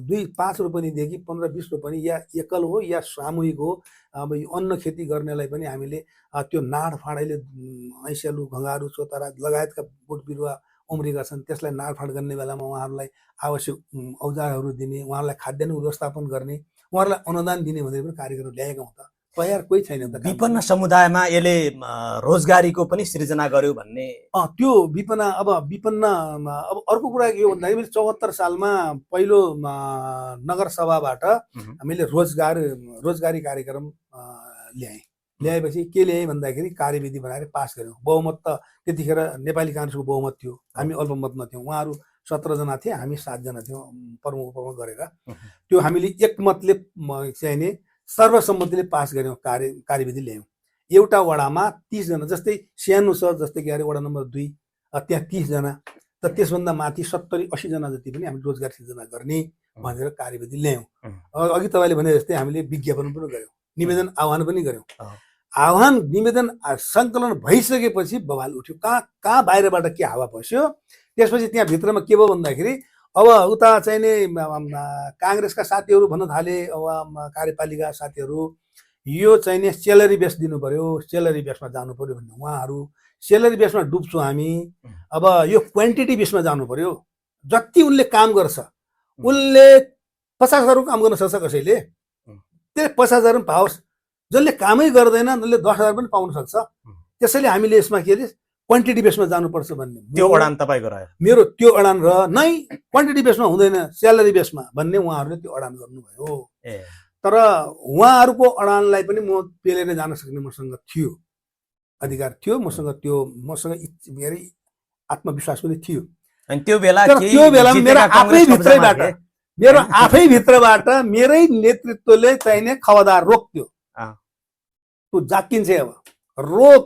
2-5 रोपनीदेखि 15-20 रोपनी या एकल हो या सामूहिक हो। अब यो अन्न खेती गर्नेलाई पनि हामीले त्यो नाडफाड, अहिले ऐँस्यालु, घँगारू, चोतारा लगायतका बोट बिरुवा उम्रेका छन्, त्यसलाई नाडफाड गर्ने बेलामा उहाँहरूलाई आवश्यक औजारहरू दिने, उहाँहरूलाई खाद्यान्न व्यवस्थापन गर्ने, उहाँहरूलाई अनुदान दिने भनेर पनि कार्यक्रम ल्याएका हौँ त। तयार कोही छैन त। विपन्न समुदायमा यसले रोजगारीको पनि सृजना गर्यो भन्ने त्यो विपन्न अब अर्को कुरा के हो भन्दाखेरि 74 सालमा पहिलो नगरसभाबाट हामीले रोजगारी कार्यक्रम ल्याएपछि के ल्याएँ भन्दाखेरि कार्यविधि बनाएर पास गऱ्यौँ। बहुमत त त्यतिखेर नेपाली काङ्ग्रेसको बहुमत थियो, हामी अल्पमतमा थियौँ। उहाँहरू 17 जना थिए, हामी 7 जना थियौँ प्रमुख उपप्रमुख गरेर। त्यो हामीले एकमतले चाहिने सर्वसम्मतिले पास गऱ्यौँ, कार्यविधि ल्यायौँ। एउटा वडामा 30 जना, जस्तै सानो छ जस्तै कि अरे वडा नम्बर 2, त्यहाँ 30 जना, त त्यसभन्दा माथि 70-80 जना जति पनि हामी रोजगार सृजना गर्ने भनेर कार्यविधि ल्यायौँ। अघि तपाईँले भने जस्तै हामीले विज्ञापन पनि गऱ्यौँ, निवेदन आह्वान पनि गऱ्यौँ। आह्वान निवेदन सङ्कलन भइसकेपछि बवाल उठ्यो, कहाँ बाहिरबाट के हावा पस्यो। त्यसपछि त्यहाँ भित्रमा के भयो भन्दाखेरि अब उता चाहिने काङ्ग्रेसका साथीहरू भन्न थाले, अब कार्यपालिका साथीहरू, यो चाहिने सेलरी बेस दिनु पर्यो, सेलरी बेसमा जानु पर्यो भन्ने। उहाँहरू सेलरी बेसमा डुब्छौँ हामी, अब यो क्वान्टिटी बेसमा जानु पर्यो। जति उनले काम गर्छ, उनले 50,000 काम गर्न सक्छ कसैले, त्यो 50,000 पनि पाओस्। जसले कामै गर्दैन उसले 10,000 पनि पाउन सक्छ। त्यसैले हामीले यसमा के अरे क्वान्टिटी बेसमा जानुपर्छ भन्ने त्यो अडान तपाईँको रह्यो। मेरो त्यो अडान रह नै, क्वान्टिटी बेसमा हुँदैन, स्यालेरी बेसमा भन्ने उहाँहरूले त्यो अडान गर्नुभयो। तर उहाँहरूको अडानलाई पनि म पेलेर जान सक्ने मसँग थियो, अधिकार थियो, मसँग मेरो आत्मविश्वास पनि थियो। अनि त्यो बेला मेरो आफै भित्रबाट मेरै नेतृत्वले चाहिने खबरदार रोक्थ्यो। त्यो जाकिन्छ, अब रोक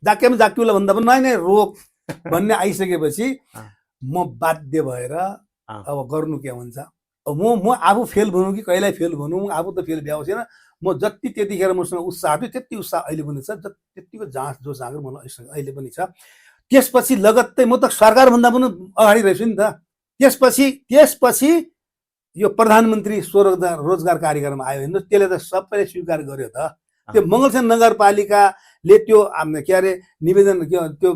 जाक्यामा जाक्युला भन्दा पनि नै रोक भन्ने आइसकेपछि म बाध्य भएर अब गर्नु के हुन्छ। अब म आफू फेल भनौँ कि कहिल्यै फेल भनौँ, आफू त फेल भ्याएको छैन। म जति त्यतिखेर मसँग उत्साह थियो त्यति उत्साह अहिले पनि छ, त्यतिको जोस जाँगर मलाई अहिले पनि छ। त्यसपछि लगत्तै म त सरकारभन्दा पनि अगाडि रहेछु नि त। त्यसपछि यो प्रधानमन्त्री स्वरोजगार कार्यक्रम आयो होइन, त्यसले त सबैले स्वीकार गर्यो त। त्यो मङ्गलसिंह नगरपालिकाले त्यो के अरे निवेदन त्यो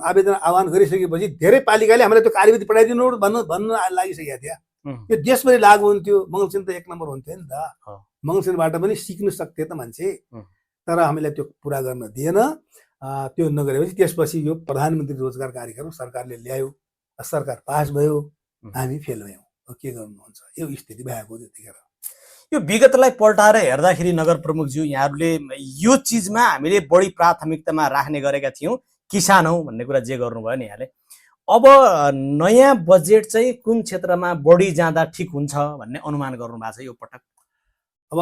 आवेदन आह्वान गरिसकेपछि धेरै पालिकाले हामीलाई त्यो कार्यविधि पठाइदिनु भन्न लागिसकेका थिए। त्यो देशभरि लागु हुन्थ्यो, मङ्गलसिंह त 1 नम्बर हुन्थ्यो नि त। मङ्गलसिंहबाट पनि सिक्नु सक्थे त मान्छे, तर हामीलाई त्यो पुरा गर्न दिएन। त्यो नगरेपछि त्यसपछि यो प्रधानमन्त्री रोजगार कार्यक्रम सरकारले ल्यायो, सरकार पास भयो, हामी फेल भयौँ। के गर्नुहुन्छ, यो स्थिति भएको त्यतिखेर। यो विगतलाई पल्टाएर हेर्दाखेरि नगर प्रमुखज्यू, यहाँहरूले यो चिजमा हामीले बढी प्राथमिकतामा राख्ने गरेका थियौँ, किसान हौ भन्ने कुरा जे गर्नुभयो नि यहाँले। अब नयाँ बजेट चाहिँ कुन क्षेत्रमा बढी जाँदा ठिक हुन्छ भन्ने अनुमान गर्नु भएको छ यो पटक? अब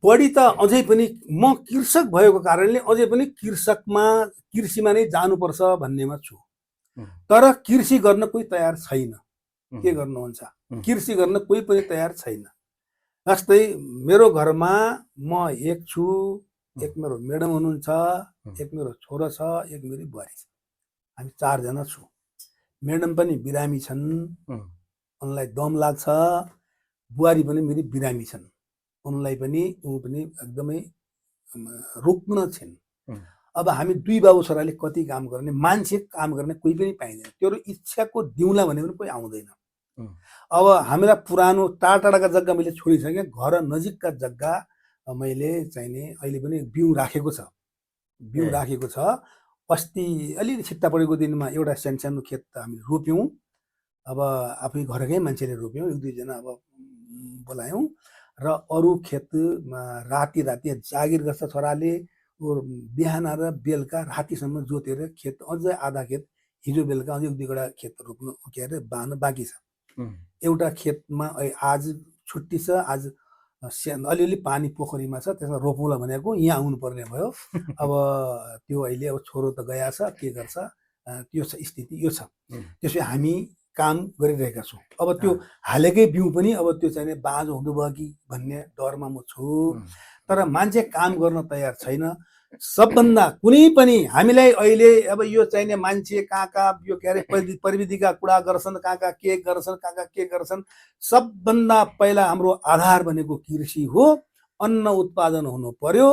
बढी त अझै पनि म कृषक भएको कारणले अझै पनि कृषिमा नै जानुपर्छ भन्नेमा छु। तर कृषि गर्न कोही तयार छैन। के गर्नुहुन्छ? कृषि गर्न कोही पनि तयार छैन। जस्तै मेरो घरमा म एक छु, एक मेरो म्याडम हुनुहुन्छ, एक मेरो छोरो छ, एक मेरो बुहारी छ। हामी 4 जना छौँ। म्याडम पनि बिरामी छन्, उनलाई दम लाग्छ। बुहारी पनि मेरी बिरामी छन्, उनलाई पनि एकदमै रुग्ण छिन्। अब हामी 2 बाबु छोराले कति काम गर्ने? मान्छे काम गर्ने कोही पनि पाइँदैन। तेरो इच्छाको दिउँला भने पनि कोही आउँदैन। अब हामीलाई पुरानो टाढाका जग्गा मैले छोडिसकेँ। घर नजिकका जग्गा मैले चाहिने अहिले पनि बिउ राखेको छ। अस्ति अलिअलि छिट्टा परेको दिनमा एउटा सानो खेत हामीले रोप्यौँ। अब आफै घरकै मान्छेले रोप्यौँ, 1-2 जना अब बोलायौँ र अरू खेतमा राति जागिर गर्छ छोराले। बिहान र बेलुका रातिसम्म जोतेर खेत अझै आधा खेत हिजो बेलुका अझै 1-2 खेत रोप्नु के अरे बाँड्नु बाँकी छ। एउटा खेतमा आज छुट्टी छ, आज अलिअलि पानी पोखरीमा छ, त्यसमा रोपौँला भनेको यहाँ आउनुपर्ने भयो। अब त्यो अहिले अब छोरो त गया छ, के गर्छ त्यो छ स्थिति, यो छ। त्यसो हामी काम गरिरहेका छौँ। अब त्यो हालेकै बिउ पनि अब त्यो चाहिने बाँझो हुँदो भयो कि भन्ने डरमा म छु। तर मान्छे काम गर्न तयार छैन। सबभन्दा कुनै पनि हामीलाई अहिले अब यो चाहिने मान्छे कहाँ यो के अरे प्रविधिका कुरा गर्छन्, कहाँ के गर्छन्। सबभन्दा पहिला हाम्रो आधार भनेको कृषि हो। अन्न उत्पादन हुनु पर्यो,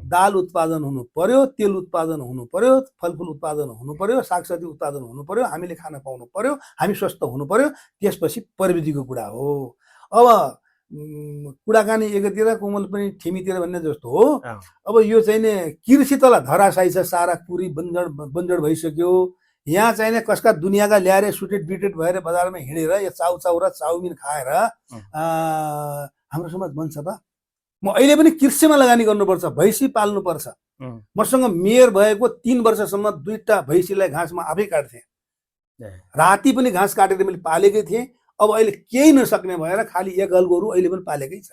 दाल उत्पादन हुनु पर्यो, तेल उत्पादन हुनु पर्यो, फलफुल उत्पादन हुनु पर्यो, सागसब्जी उत्पादन हुनु पर्यो, हामीले खान पाउनु पर्यो, हामी स्वस्थ हुनु पर्यो। त्यसपछि प्रविधिको कुरा हो। अब कुराकानी एकातिर कोमल पनि ठिमीतिर भन्ने जस्तो हो। अब यो चाहिने कृषि तल धराशायी छ, सारा पुरी बन्जर भइसक्यो। यहाँ चाहिने कसका दुनियाँका ल्याएर सुटेड बिटेड भएर बजारमा हिँडेर यो चाउ र चाउमिन खाएर हाम्रो समाज बन्छ त? म अहिले पनि कृषिमा लगानी गर्नुपर्छ, भैँसी पाल्नुपर्छ। मसँग मेयर भएको 3 वर्षसम्म 2टा भैँसीलाई घाँस म आफै काट्थेँ। राति पनि घाँस काटेर मैले पालेकै थिएँ। अब अहिले केही नसक्ने भएर खालि एक हल गोरु अहिले पनि पालेकै छ।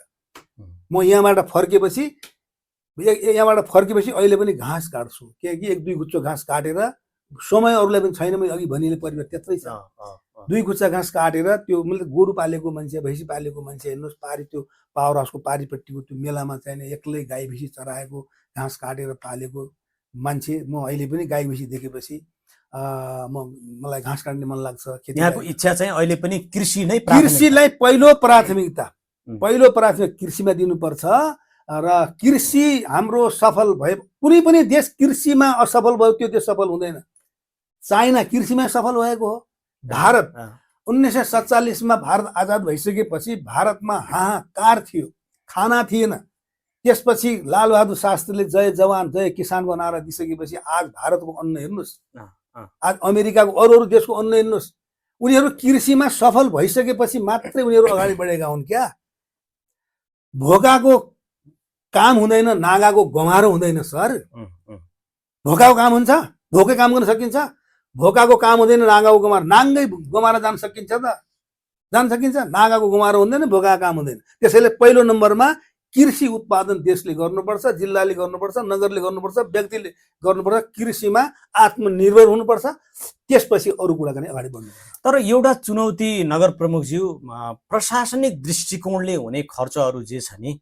म यहाँबाट फर्केपछि अहिले पनि घाँस काट्छु, किनकि 1-2 गुच्छो घाँस काटेर समय अरूलाई पनि छैन। मैले अघि भनिले परिवार त्यत्रै छ। 2 गुच्छा घाँस काटेर त्यो मैले गोरु पालेको मान्छे, भैँसी पालेको मान्छे हेर्नुहोस्, पारी त्यो पावर हाउसको पारिपट्टिको त्यो मेलामा चाहिने एक्लै गाई भैँसी चराएको घाँस काटेर पालेको मान्छे म अहिले पनि गाई भैँसी देखेपछि मलाई घाँस काट्ने मन लाग्छ। यहाँको इच्छा चाहिँ अहिले पनि कृषि नै, कृषिलाई पहिलो प्राथमिकता कृषिमा दिनुपर्छ। र कृषि हाम्रो सफल भए कुनै पनि देश कृषिमा असफल भयो त्यो देश सफल हुँदैन। चाइना कृषिमा सफल भएको हो। भारत 1947 मा भारत आजाद भइसकेपछि भारतमा हाहाकार थियो, खाना थिएन। त्यसपछि लालबहादुर शास्त्रीले जय जवान जय किसानको नारा दिइसकेपछि आज भारतको अन्न हेर्नुहोस्, आज अमेरिकाको अरू देशको अन्न हेर्नुहोस्। उनीहरू कृषिमा सफल भइसकेपछि मात्रै उनीहरू अगाडि बढेका हुन् क्या। भोकाको काम हुँदैन, नागाको गमारो हुँदैन सर। भोकाको काम हुन्छ, भोकै काम गर्न सकिन्छ। भोकाको काम हुँदैन, नागाको गमारो। नाङ्गै गमारो जान सकिन्छ त? जान सकिन्छ? नागाको गमारो हुँदैन, भोकाको काम हुँदैन। त्यसैले पहिलो नम्बरमा कृषि उत्पादन देशले गर्नुपर्छ, जिल्लाले गर्नुपर्छ, नगरले गर्नुपर्छ, व्यक्तिले गर्नुपर्छ। कृषिमा आत्मनिर्भर हुनुपर्छ। त्यसपछि अरू कुराकानी अगाडि बढ्नुपर्छ। तर एउटा चुनौती नगर प्रमुखज्यू, प्रशासनिक दृष्टिकोणले हुने खर्चहरू जे छ नि,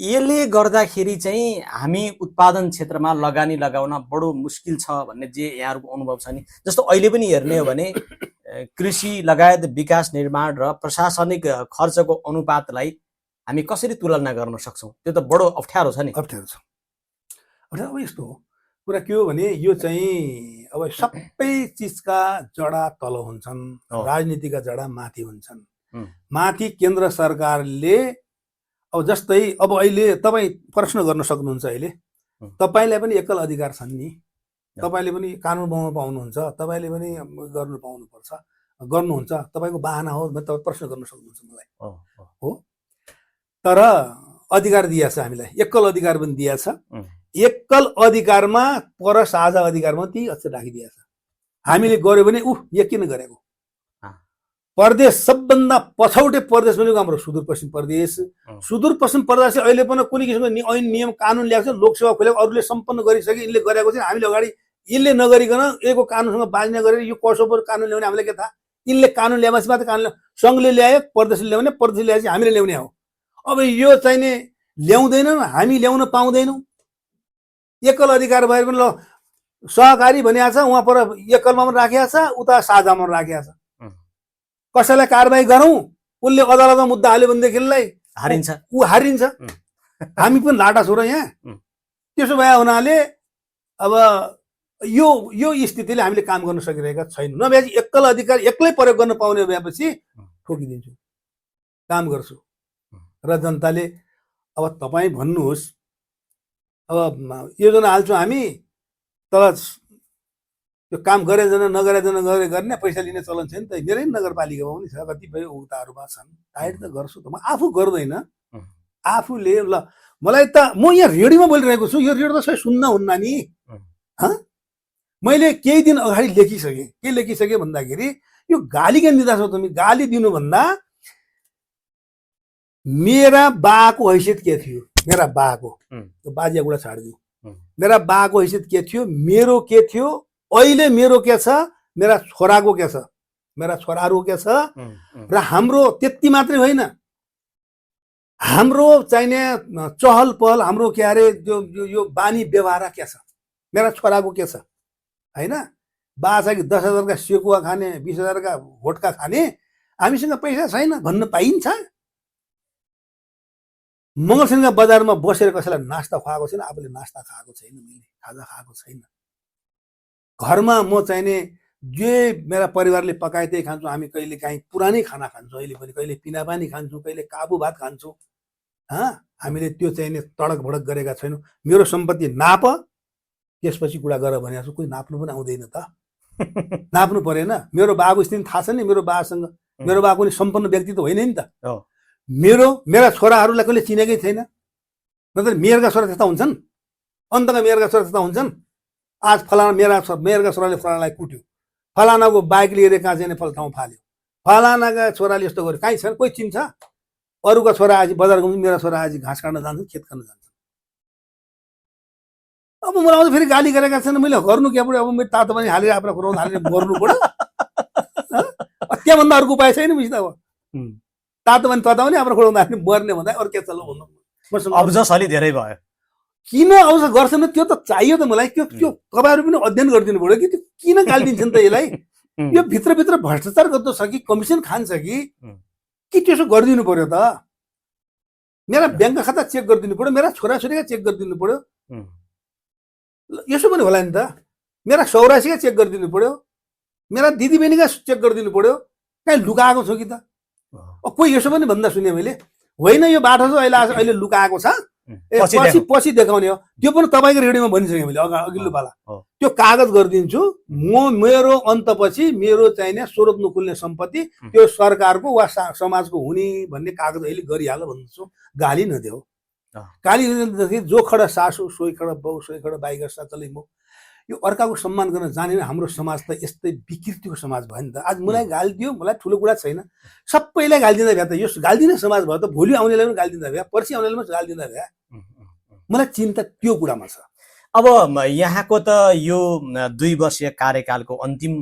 यसले गर्दाखेरि चाहिँ हामी उत्पादन क्षेत्रमा लगानी लगाउन बडो मुस्किल छ भन्ने जे यहाँहरूको अनुभव छ नि। जस्तो अहिले पनि हेर्ने हो भने कृषि लगायत विकास निर्माण र प्रशासनिक खर्चको अनुपातलाई हामी कसरी तुलना गर्न सक्छौँ? त्यो त बडो अप्ठ्यारो छ नि। अप्ठ्यारो छ। अब यस्तो हो कुरा के हो भने यो चाहिँ अब सबै चिजका जडा तल हुन्छन्, राजनीतिका जडा माथि हुन्छन्। माथि केन्द्र सरकारले अब जस्तै अब अहिले तपाईँ प्रश्न गर्न सक्नुहुन्छ। अहिले तपाईँलाई पनि एकल अधिकार छन् नि, तपाईँले पनि कानुन बनाउन पाउनुहुन्छ, तपाईँले पनि गर्नु पाउनुपर्छ, गर्नुहुन्छ। तपाईँको बाहना हो भने तपाईँ प्रश्न गर्न सक्नुहुन्छ मलाई, हो। तर अधिकार दिएको छ हामीलाई, एकल अधिकार पनि दिएको छ। एकल अधिकारमा पर साझा अधिकारमा त्यही अक्षर राखिदिएको छ। हामीले गर्यो भने यो किन गरेको? अँ। प्रदेश सबभन्दा पछौटे प्रदेश भनेको हाम्रो सुदूरपश्चिम प्रदेश। सुदूरपश्चिम प्रदेश अहिले पनि कुनै किसिमको ऐन नियम कानुन ल्याएको छ, लोकसेवा खोलेको, अरूले सम्पन्न गरिसके, यिनले गरेको चाहिँ हामीले अगाडि यिनले नगरिकन यसको कानुनसँग बाँध्ने गरेर यो कसो कानुन ल्याउने हामीलाई के थाहा? यिनले कानुन ल्याएपछि मात्रै कानुन सङ्घले ल्यायो, प्रदेशले ल्याउने, प्रदेशले ल्याएपछि हामीले ल्याउने हो। अब यो चाहिने ल्याउँदैनौँ, हामी ल्याउन पाउँदैनौँ। एकल अधिकार भएर पनि ल सहकारी भनिएको छ, उहाँ पर एकलमा पनि राखिएको छ, उता साझामा पनि राखिएको छ। कसैलाई कारबाही गरौँ, उसले अदालतमा मुद्दा हाल्यो भनेदेखिलाई हारिन्छ, ऊ हारिन्छ। हामी पनि लाटा छौँ र यहाँ। त्यसो भए हुनाले अब यो स्थितिले हामीले काम गर्न सकिरहेका छैनौँ। नभएपछि एकल अधिकार एक्लै प्रयोग गर्न पाउने भएपछि ठोकिदिन्छु, काम गर्छु। र जनताले अब तपाईँ भन्नुहोस्, अब योजना हाल्छौँ हामी, तर त्यो काम गरेजना नगरेजना गर्ने पैसा लिने चलन छ नि त। मेरै नगरपालिकामा पनि छ, कतिपय उताहरूमा छन्। टाइट त गर्छु त, म आफू गर्दैन, आफूले। ल मलाई त म यहाँ रेडियोमा बोलिरहेको छु, यो रेडियो त सबै सुन्न हुन्न नि। मैले केही दिन अगाडि लेखिसकेँ। के लेखिसकेँ भन्दाखेरि यो गाली किन दिँदा छौ तिमी? गाली दिनुभन्दा मेरा बाको हैसियत के थियो? मेरा बाको बाजे कुरा छाडिदिउँ, मेरा बाको हैसियत के थियो, मेरो के थियो, अहिले मेरो के छ, मेरा छोराको के छ, मेरा छोराहरू के छ। र हाम्रो त्यति मात्रै होइन, हाम्रो चाहिने चहल पहल, हाम्रो के अरे यो बानी व्यवहार के छ, मेरा छोराको के छ होइन? बा छ कि 10,000 का सेकुवा खाने, 20,000 का भोटका खाने, हामीसँग पैसा छैन भन्न पाइन्छ? मङ्गलसिंहका बजारमा बसेर कसैलाई नास्ता खुवाएको छैन, आफूले नास्ता खाएको छैन, मैले खाजा खाएको छैन। घरमा म चाहिने जे मेरा परिवारले पकाए त्यही खान्छु। हामी कहिले काहीँ पुरानै खाना खान्छौँ, अहिले पनि कहिले पिना पानी खान्छौँ, कहिले काबु भात खान्छौँ। हामीले त्यो चाहिने तडक भडक गरेका छैनौँ। मेरो सम्पत्ति नाप, त्यसपछि कुरा गर भनेको छु। कोही नाप्नु पनि आउँदैन त, नाप्नु परेन। मेरो बाबु स्थिति थाहा छ नि, मेरो बासँग। मेरो बाबु पनि सम्पन्न व्यक्ति त होइन नि त। मेरा छोराहरूलाई कहिले चिनेकै छैन। नत्र मेयरका छोरा त्यस्ता हुन्छन्, अन्तका मेयरका छोरा त्यस्ता हुन्छन्। आज फलाना मेयरका छोराले फलानालाई कुट्यो, फलानाको बाइक लिएर कहाँ जाने फल ठाउँ फाल्यो, फलानाका छोराले यस्तो गर्यो, कहीँ छैन, कोही चिन्छ? अरूका छोरा आज बजार घुम्छ, मेरा छोरा आज घाँस काट्न जान्छन्, खेत खान जान्छन्। अब मलाई आउँछ फेरि गाली गरेका छन्, मैले गर्नु क्या पऱ्यो? अब मेरो तातो पनि हालेर आफ्नो खुराउन हालेर मर्नु पऱ्यो? त्यहाँभन्दा अर्को उपाय छैन बुझ्दा? अब तातो पनि तताउने, आफ्नो खुराउन हालेर मर्ने भन्दा अरू के चल्नु भन्नु? अब्जस अलि धेरै भयो। किन आउँछ गर्छन्? त्यो त चाहियो त मलाई। त्यो तपाईँहरू पनि अध्ययन गरिदिनु पऱ्यो कि त्यो किन गाली दिन्छन् त यसलाई? यो भित्रभित्र भ्रष्टाचार गर्दो छ कि कमिसन खान्छ कि त्यसो गरिदिनु पर्यो त? मेरा ब्याङ्क खाता चेक गरिदिनु पर्यो, मेरा छोराछोरीका चेक गरिदिनु पर्यो, यसो पनि होला नि त। मेरा सौरासीका चेक गरिदिनु पर्यो, मेरा दिदीबहिनीका चेक गरिदिनु पर्यो। कहीँ लुकाएको छ कि त? कोही यसो पनि भन्दा सुने मैले, होइन यो बाटो चाहिँ अहिले लुकाएको छ, पछि देखाउने हो। त्यो पनि तपाईँको रेडियोमा भनिसकेँ मैले अघिल्लो पाला। त्यो कागज गरिदिन्छु म, मेरो अन्तपछि मेरो चाहिने स्रोत नखुल्ने सम्पत्ति त्यो सरकारको वा समाजको हुने भन्ने कागज अहिले गरिहाल भन्छु। गाली नदेऊ। गाली नदिँदाखेरि जो खडा सासु सोही खडा बाउ, सोही खडा बाई गर्छ चलै म। यो अर्काको सम्मान गर्न जाने हाम्रो समाज त यस्तै विकृतिको समाज भयो नि त। आज मलाई गाली दियो, मलाई ठुलो कुरा छैन, सबैलाई गाली दिँदा भए त यो गाली दिने समाज भयो त भोलि आउनेलाई पनि गाली दिँदा भए, पर्सि आउनेलाई पनि गाली दिँदा भए। मलाई चिन्ता त्यो कुरामा छ। अब यहाँको त यो 2 वर्षीय कार्यकालको अन्तिम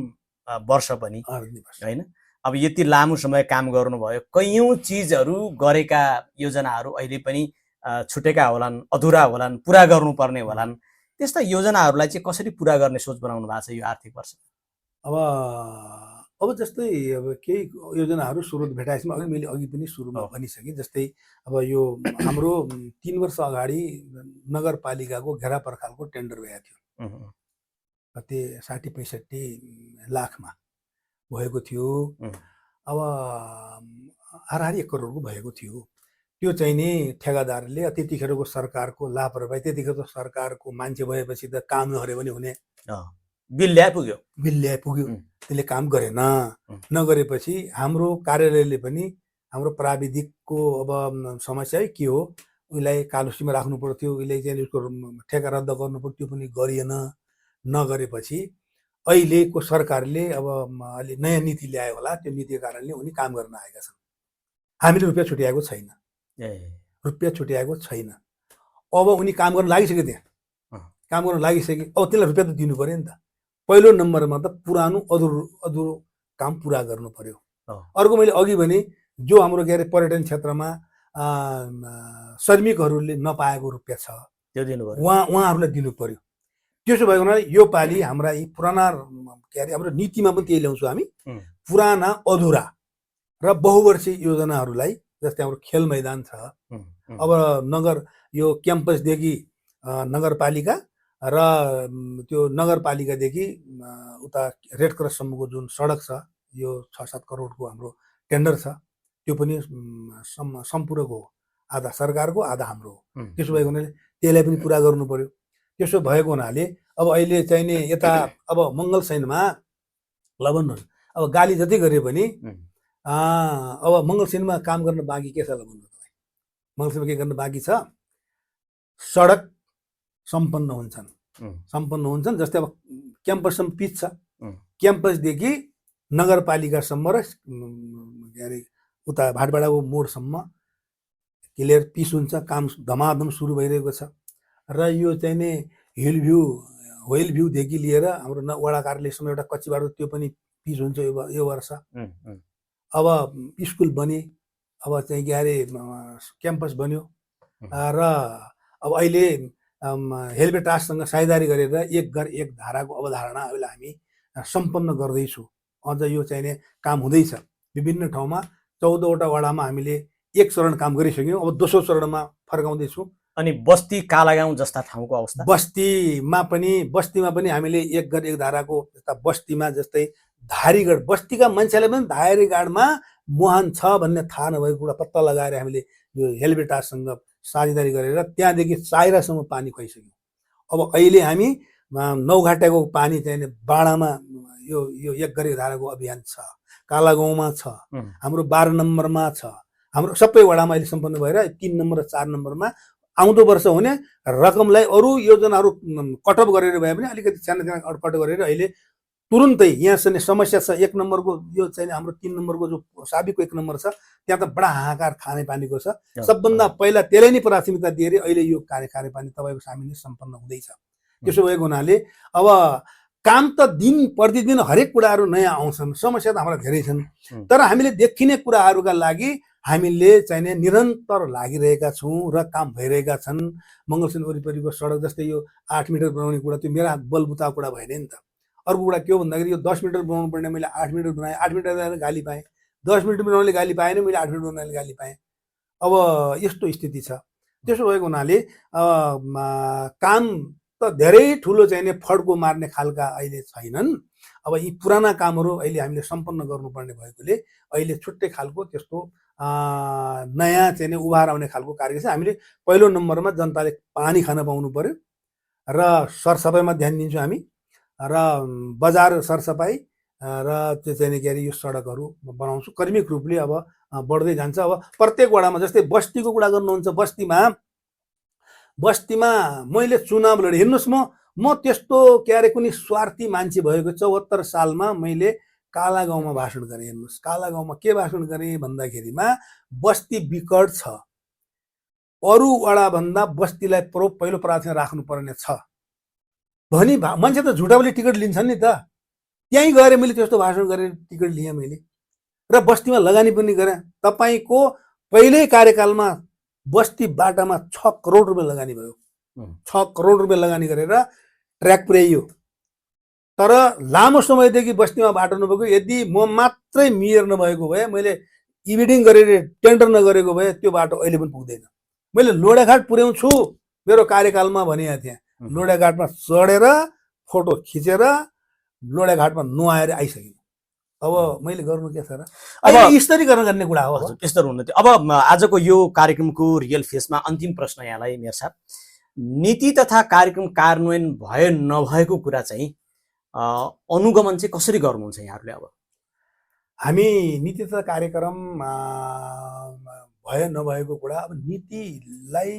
वर्ष पनि होइन। अब यति लामो समय काम गर्नुभयो, कैयौँ चिजहरू गरेका योजनाहरू अहिले पनि छुटेका होलान्, अधुरा होलान्, पुरा गर्नुपर्ने होलान्। त्यस्ता योजनाहरूलाई चाहिँ कसरी पुरा गर्ने सोच बनाउनु भएको छ यो आर्थिक वर्ष? अब जस्तै अब केही योजनाहरू स्रोत भेटाएपछि मैले अघि पनि सुरुमा भनिसकेँ। जस्तै अब यो हाम्रो 3 वर्ष अगाडि नगरपालिकाको घेरा पर्खालको टेन्डर भएको थियो, कति 60-65 लाखमा भएको थियो। अब हाराहारी 1 करोडको भएको थियो। त्यो चाहिँ नि ठेगादारले त्यतिखेरको सरकारको लापरवाही, त्यतिखेर सरकारको मान्छे भएपछि त काम नगरे पनि हुने, बिल ल्याइपुग्यो, त्यसले काम गरेन। नगरेपछि हाम्रो कार्यालयले पनि हाम्रो प्राविधिकको अब समस्या के हो, उसलाई कालुसीमा राख्नु पर्थ्यो, उसले चाहिँ उसको ठेका रद्द गर्नु पर्थ्यो, त्यो पनि गरिएन। नगरेपछि अहिलेको सरकारले अब अलि नयाँ नीति ल्यायो होला, त्यो नीतिको कारणले उनी काम गर्न आएका छन्। हामीले रुपियाँ छुट्याएको छैन, रुपियाँ छुट्याएको छैन। अब उनी काम गर्न लागिसके, त्यहाँ काम गर्न लागिसके, अब त्यसलाई रुपियाँ त दिनु पर्यो नि त। पहिलो नम्बरमा त पुरानो अधुरो काम पुरा गर्नु पर्यो। अर्को मैले अघि भने जो हाम्रो के अरे पर्यटन क्षेत्रमा श्रमिकहरूले नपाएको रुपियाँ छ त्यो दिनु पर्यो, उहाँहरूलाई दिनु पर्यो। त्यसो भएको हुनाले यो पालि हाम्रा यी पुराना के अरे हाम्रो नीतिमा पनि त्यही ल्याउँछौँ हामी, पुराना अधुरा र बहुवर्षीय योजनाहरूलाई, जस्तै हाम्रो खेल मैदान छ, अब नगर यो क्याम्पसदेखि नगरपालिका र त्यो नगरपालिकादेखि उता रेड क्रससम्मको जुन सडक छ, यो 6-7 करोडको हाम्रो टेन्डर छ, त्यो पनि सम्पूर्ण हो, आधा सरकारको आधा हाम्रो हो। त्यसो भएको हुनाले त्यसलाई पनि पुरा गर्नु पर्यो। त्यसो भएको हुनाले अब अहिले चाहिने यता अब मङ्गलसैनमा ल भन्नुहोस्, अब गाली जति गरे पनि अब मङ्गलसैनमा काम गर्न बाँकी के छ ल भन्नु तपाईँ? मङ्गलसैनमा के गर्न बाँकी छ? सडक सम्पन्न हुन्छन्। जस्तै अब क्याम्पससम्म पिच छ, क्याम्पसदेखि नगरपालिकासम्म र के अरे उता भाटपाडाको मोडसम्म क्लियर पिच हुन्छ, काम धमाधम सुरु भइरहेको छ। र यो चाहिँ नि व्हेल भ्यूदेखि लिएर हाम्रो वडा कार्यालयसम्म एउटा कच्ची बाटो, त्यो पनि पिच हुन्छ यो वर्ष। अब स्कुल बने, अब चाहिँ के अरे क्याम्पस बन्यो, र अब अहिले हेलबेटाससँग साझेदारी गरेर एक घर एक धाराको अवधारणा अहिले हामी सम्पन्न गर्दैछौँ। अझ यो चाहिने काम हुँदैछ। विभिन्न ठाउँमा 14वटा वडामा हामीले एक चरण काम गरिसक्यौँ, अब दोस्रो चरणमा फर्काउँदैछौँ। अनि बस्ती कालागाउँ जस्ता ठाउँको अवस्था? बस्तीमा पनि हामीले एक घर एक धाराको जस्ता बस्तीमा, जस्तै धारीगढ बस्तीका मान्छेलाई पनि धारीगढमा मुहान छ भन्ने थाहा नभएको कुरा पत्ता लगाएर हामीले यो हेलबेटाससँग साझेदारी गरेर त्यहाँदेखि साइरासम्म पानी खुवाइसक्यौँ। अब अहिले हामी नौघाटाको पानी चाहिँ बाडामा यो एक घर एक धाराको अभियान छ, कालागाउँमा छ, हाम्रो 12 नम्बरमा छ, हाम्रो सबै वडामा अहिले सम्पन्न भएर 3 नम्बर र 4 नम्बरमा आउँदो वर्ष हुने रकमलाई अरू योजनाहरू कटअप गरेर भए पनि अलिकति सानो कटअप गरेर अहिले तुरुन्तै यहाँ चाहिँ समस्या छ। 1 नम्बरको यो चाहिँ हाम्रो 3 नम्बरको जो साबिकको 1 नम्बर छ, त्यहाँ त बडा हाहाकार खानेपानीको छ। सबभन्दा पहिला त्यसलाई नै प्राथमिकता दिएर अहिले यो खानेपानी तपाईँको सामुन्ने सम्पन्न हुँदैछ। त्यसो भएको हुनाले अब काम त दिन प्रतिदिन हरेक कुराहरू नयाँ आउँछन्, समस्या त हाम्रा धेरै छन्, तर हामीले देखिने कुराहरूका लागि हामीले चाहिने निरन्तर लागिरहेका छौँ र काम भइरहेका छन्। मङ्गलसैन वरिपरिको सडक जस्तै यो 8 मिटर बनाउने कुरा, त्यो मेरा बलबुताको कुरा भएन नि त। अर्को कुरा के हो भन्दाखेरि यो 10 मिटर बनाउनु पर्ने मैले 8 मिटर बनाएँ, 8 मिटर बनाएर गाली पाएँ, 10 मिटर बनाउनेले गाली पाएन, मैले 8 मिटर बनाउनेले गाली पाएँ। अब यस्तो स्थिति छ। त्यसो भएको हुनाले काम त धेरै ठुलो चाहिने फड्को मार्ने खालका अहिले छैनन्। अब यी पुराना कामहरू अहिले हामीले सम्पन्न गर्नुपर्ने भएकोले अहिले छुट्टै खालको त्यस्तो नयाँ चाहिँ उभार आउने खालको कार्य छ। हामीले पहिलो नम्बरमा जनताले पानी खान पाउनु पर्यो र सरसफाइमा ध्यान दिन्छौँ हामी, र बजार सरसफाइ र त्यो चाहिँ के अरे यो सडकहरू बनाउँछु कर्मिक रूपले। अब बढ्दै जान्छ। अब प्रत्येक वडामा जस्तै बस्तीको कुरा गर्नुहुन्छ, बस्तीमा मैले चुनाव लडेँ। हेर्नुहोस्, म त्यस्तो के अरे कुनै स्वार्थी मान्छे भएको 74 सालमा मैले कालागाउँमा भाषण गरेँ। हेर्नुहोस्, कालागाउँमा के भाषण गरेँ भन्दाखेरिमा बस्ती विकट छ, अरू वडाभन्दा बस्तीलाई पहिलो प्राथमिकता राख्नुपर्ने छ भनी मान्छे त झुटाउले टिकट लिन्छन् नि त। त्यहीँ गएर मैले त्यस्तो भाषण गरेर टिकट लिएँ मैले, र बस्तीमा लगानी पनि गरेँ। तपाईँको पहिल्यै कार्यकालमा बस्ती बाटामा 6 करोड रुपियाँ लगानी भयो। 6 करोड रुपियाँ लगानी गरेर ट्र्याक पुर्याइयो। तर लामो समयदेखि बस्तीमा बाटो नभएको, यदि म मात्रै मेयर नभएको भए, मैले इभिडिङ गरेर टेन्डर नगरेको भए त्यो बाटो अहिले पनि पुग्दैन। मैले लोडाघाट पुर्याउँछु मेरो कार्यकालमा भनेको थिएँ। लोडाघाटमा चढेर फोटो खिचेर लोडाघाटमा नुहाएर आइसकेँ। अब मैले गर्नु के छ र? अब स्तरीकरण गर्ने कुरा हो। त्यस्तो हुनु थियो। अब आजको यो कार्यक्रमको रियल फेसमा अन्तिम प्रश्न यहाँलाई मेयर साहब, नीति तथा कार्यक्रम कार्यान्वयन भए नभएको कुरा चाहिँ अनुगमन चाहिँ कसरी गर्नुहुन्छ यहाँहरूले? अब हामी नीति तथा कार्यक्रम भए नभएको कुरा, अब नीतिलाई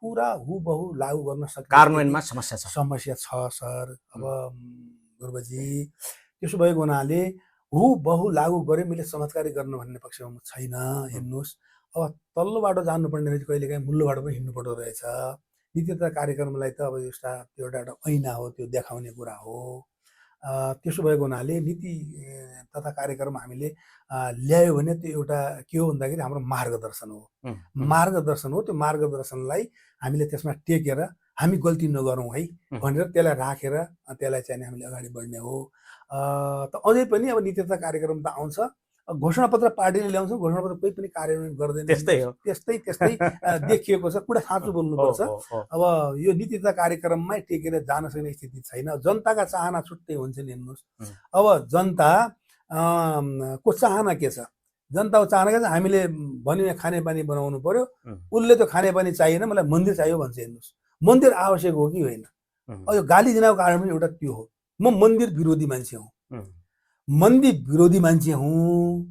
पुरा हुबहु लागू गर्न सक्ने कार्यान्वयनमा समस्या छ सर। अब ध्रुवजी। त्यसो भएको हुनाले बहु लागू गरे मैले चमत्कारी गर्न भन्ने पक्षमा म छैन। हेर्नुहोस्, अब तल्लो बाटो जानुपर्ने रहेछ, कहिलेकाहीँ मुल्लो बाटो पनि हिँड्नुपर्दो रहेछ। नीति तथा कार्यक्रमलाई त अब त्यो एउटा ऐना हो, त्यो देखाउने कुरा हो। त्यसो भएको हुनाले नीति तथा कार्यक्रम हामीले ल्यायो भने त्यो एउटा के हो भन्दाखेरि हाम्रो मार्गदर्शन हो। मार्गदर्शन हो। त्यो मार्गदर्शनलाई हामीले त्यसमा टेकेर हामी गल्ती नगरौँ है भनेर त्यसलाई राखेर त्यसलाई चाहिँ हामीले अगाडि बढ्ने हो। त अझै पनि अब नीति तथा कार्यक्रम त आउँछ, घोषणापत्र पार्टीले ल्याउँछ, घोषणापत्र कोही पनि कार्यान्वयन गर्दैन। त्यस्तै देखिएको छ। कुरा साँचो बोल्नुपर्छ। अब यो नीति तथा कार्यक्रममै टेकेर जान सक्ने स्थिति छैन। जनताका चाहना छुट्टै हुन्छन्। हेर्नुहोस्, अब जनता को चाहना के छ? जनताको चाहना के छ? हामीले भन्यो खानेपानी बनाउनु पर्यो, उसले त्यो खानेपानी चाहिएन, मलाई मन्दिर चाहियो भन्छ। हेर्नुहोस्, मन्दिर आवश्यक हो कि होइन? अब यो गाली दिनको कारण पनि एउटा त्यो हो। म मन्दिर विरोधी मान्छे हुँ, मन्दिर विरोधी मान्छे हुँ,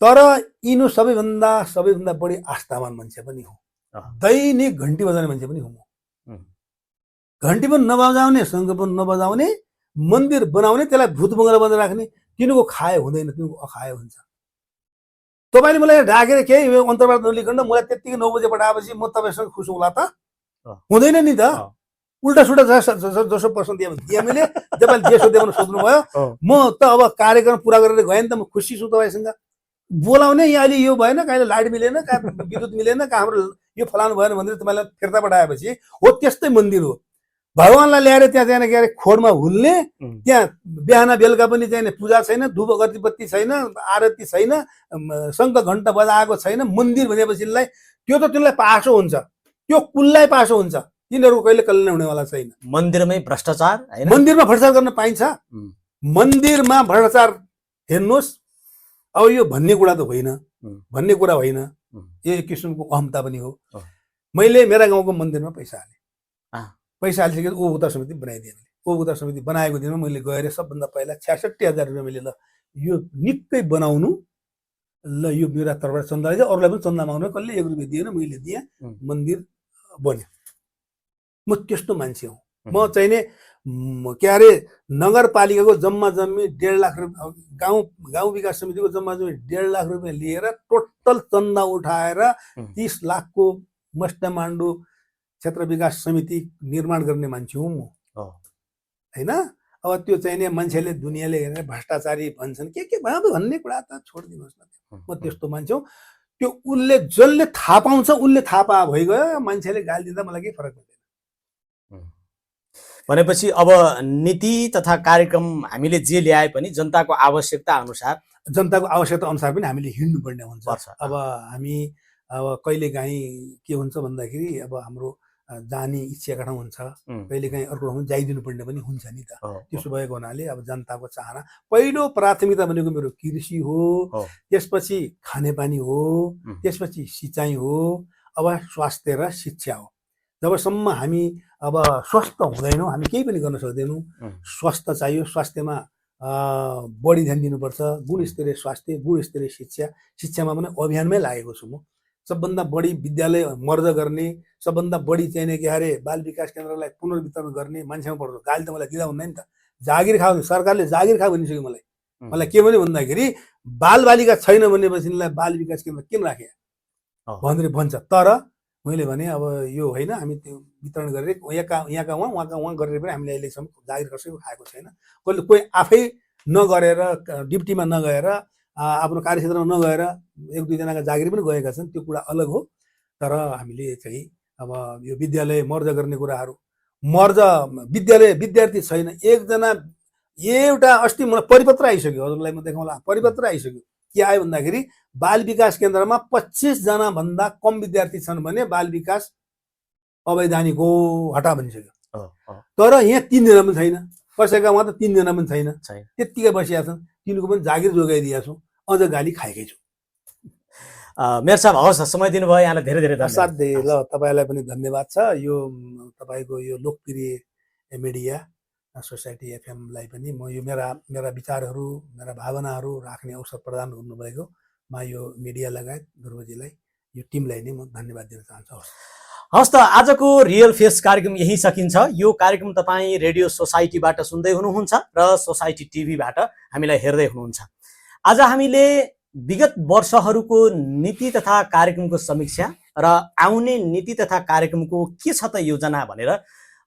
तर यिनी सबैभन्दा बढी आस्थावान मान्छे पनि हो। दैनिक घन्टी बजाउने मान्छे पनि हुँ म। घन्टी पनि नबजाउने, शङ्ख पनि नबजाउने, मन्दिर बनाउने, त्यसलाई भूत बङ्गला बनाएर राख्ने, तिनीको खाए हुँदैन, तिनीको अखाए हुन्छ। तपाईँले मलाई ढाकेर केही अन्तर्वार्ता नलिकन मलाई त्यत्तिकै 9 बजे पठाएपछि म तपाईँसँग खुस हुँला त? हुँदैन नि त। उल्टा सुल्टा जसो प्रश्न दिए मैले, तपाईँले जे सोध्यो भने सोध्नुभयो, म त अब कार्यक्रम पुरा गरेर गएँ नि त, म खुसी छु तपाईँसँग। बोलाउने यहाँ अहिले यो भएन, कहिले लाइट मिलेन, कहाँ विद्युत मिलेन, कहाँ हाम्रो यो फलानु भएन भनेर तपाईँलाई फिर्ता पठाएपछि हो त्यस्तै मन्दिर हो। भगवान्लाई ल्याएर त्यहाँ चाहिँ के अरे खोरमा हुल्ने, त्यहाँ बिहान बेलुका पनि चाहिँ पूजा छैन, धुप अगरबत्ती छैन, आरती छैन, शङ्ख घण्ट बजाएको छैन। मन्दिर भनेपछिलाई त्यो त तिनीलाई पासो हुन्छ, त्यो कुललाई पासो हुन्छ। तिनीहरूको कहिले कल्याण हुनेवाला छैन। मन्दिरमै भ्रष्टाचार, मन्दिरमा भ्रष्टाचार गर्न पाइन्छ? मन्दिरमा भ्रष्टाचार हेर्नुहोस्, अब यो भन्ने कुरा त होइन, भन्ने कुरा होइन, यो एक किसिमको अहमता पनि हो। मैले मेरा गाउँको मन्दिरमा पैसा हालेँ, पैसा हालिसकेपछि उपभोक्ता समिति बनाइदिएँ। उपभोक्ता समिति बनाएको दिनमा मैले गएर सबभन्दा पहिला 66,000 रुपियाँ मैले ल यो निकै बनाउनु, ल यो मेरा तर्फबाट चन्दा दिएँ, अरूलाई पनि चन्दा माग्नु, कसले 1 रुपियाँ दिएन, मैले दिएँ, मन्दिर बन्यो। म त्यस्तो मान्छे हुँ। म चाहिँ नि के अरे नगरपालिकाको जम्मा जम्मी 1.5 लाख रुपियाँ, गाउँ विकास समितिको जम्मा जम्मी 1.5 लाख रुपियाँ लिएर टोटल चन्दा उठाएर 30 लाखको मस्टमाण्डु क्षेत्र विकास समिति निर्माण गर्ने मान्छे हुँ म, होइन? अब त्यो चाहिँ नि मान्छेले दुनियाँले हेरेर भ्रष्टाचारी भन्छन्, के भयो भन्ने कुरा त छोडिदिनुहोस् न। म त्यस्तो मान्छे हुँ। त्यो उसले जसले थाहा पाउँछ उसले थाहा पा भइगयो, मान्छेले गाली दिँदा मलाई केही फरक पर्दैन। भनेपछि अब नीति तथा कार्यक्रम हामीले जे ल्याए पनि जनताको आवश्यकता अनुसार पनि हामीले हिँड्नुपर्ने हुन्छ। अब हामी कहिलेकाहीँ के हुन्छ भन्दाखेरि अब हाम्रो जाने इच्छा ठाउँ हुन्छ, कहिलेकाहीँ अर्को ठाउँ जाइदिनु पर्ने पनि हुन्छ नि त। त्यसो भएको हुनाले अब जनताको चाहना पहिलो प्राथमिकता भनेको मेरो कृषि हो, त्यसपछि खानेपानी हो, त्यसपछि सिँचाइ हो, अब स्वास्थ्य र शिक्षा हो। जबसम्म हामी अब स्वस्थ हुँदैनौँ हामी केही पनि गर्न सक्दैनौँ। स्वास्थ्य चाहियो, स्वास्थ्यमा बढी ध्यान दिनुपर्छ। गुणस्तरीय स्वास्थ्य, गुणस्तरीय शिक्षा, शिक्षामा पनि अभियानमै लागेको छु म। सबभन्दा बढी विद्यालय मर्ज गर्ने, सबभन्दा बढी चाहिने के अरे बाल विकास केन्द्रलाई पुनर्वितरण गर्ने मान्छेमा पर्छ। गाली त मलाई दिँदा हुन्न नि त। जागिर खाऊ, सरकारले जागिर खाऊ भनिसक्यो मलाई के भन्यो भन्दाखेरि बालबालिका छैन भनेपछिलाई बाल विकास केन्द्र किन राखे भनेर भन्छ। तर मैले भने अब यो होइन, हामी त्यो वितरण गरेर यहाँका उहाँ गरेर पनि हामीले अहिलेसम्म जागिर कसैको खाएको छैन। कोही आफै नगरेर, डिप्टीमा नगएर, आफ्नो कार्यक्षेत्रमा नगएर 1-2 जनाका जागिर पनि गएका छन्, त्यो कुरा अलग हो। तर हामीले चाहिँ अब यो विद्यालय मर्ज गर्ने कुराहरू, मर्ज विद्यार्थी छैन, एकजना एउटा अस्ति मलाई परिपत्र आइसक्यो, हजुरलाई म देखाउँला, परिपत्र आइसक्यो। के आयो भन्दाखेरि बाल विकास केन्द्रमा 25 जना भन्दा कम विद्यार्थी छन् भने बाल विकास अवैधानिक हो, हटा भनिसक्यो। तर यहाँ 3 जना पनि छैन, कसैका उहाँ त 3 जना पनि छैन, त्यत्तिकै बसिया छन्। तिनीको पनि जागिर जोगाइदिएका छौँ, अझ गाली खाएकै छु। मेयर साहब हवस्, समय दिनुभयो, यहाँलाई धेरै धेरै धन्यवाद। असाध्यै ल, तपाईँलाई पनि धन्यवाद छ। यो तपाईँको यो लोकप्रिय मिडिया सोसाइटी एफएमलाई पनि म यो मेरा विचारहरू, मेरा भावनाहरू राख्ने अवसर प्रदान गर्नुभएकोमा यो मिडिया लगायत ध्रुवजीलाई, यो टिमलाई नै म धन्यवाद दिन चाहन्छु। हस् त आजको रियल फेस कार्यक्रम यही सकिन्छ। यो कार्यक्रम तपाईँ रेडियो सोसाइटीबाट सुन्दै हुनुहुन्छ र सोसाइटी टिभीबाट हामीलाई हेर्दै हुनुहुन्छ। आज हामीले विगत वर्षहरूको नीति तथा कार्यक्रमको समीक्षा र आउने नीति तथा कार्यक्रमको के छ त योजना भनेर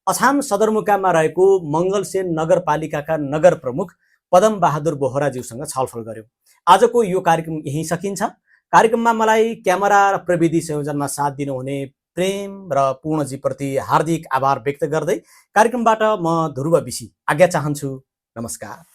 अछाम सदरमुकाममा रहेको मङ्गलसेन नगरपालिकाका नगर प्रमुख पदम बहादुर बोहराज्यूसँग छलफल गर्यौं। आजको यो कार्यक्रम यही सकिन्छ। कार्यक्रममा मलाई क्यामेरा र प्रविधि संयोजनमा साथ दिनुहुने प्रेम र पूर्णजीप्रति हार्दिक आभार व्यक्त गर्दै कार्यक्रमबाट म ध्रुव बिसी आज्ञा चाहन्छु। नमस्कार।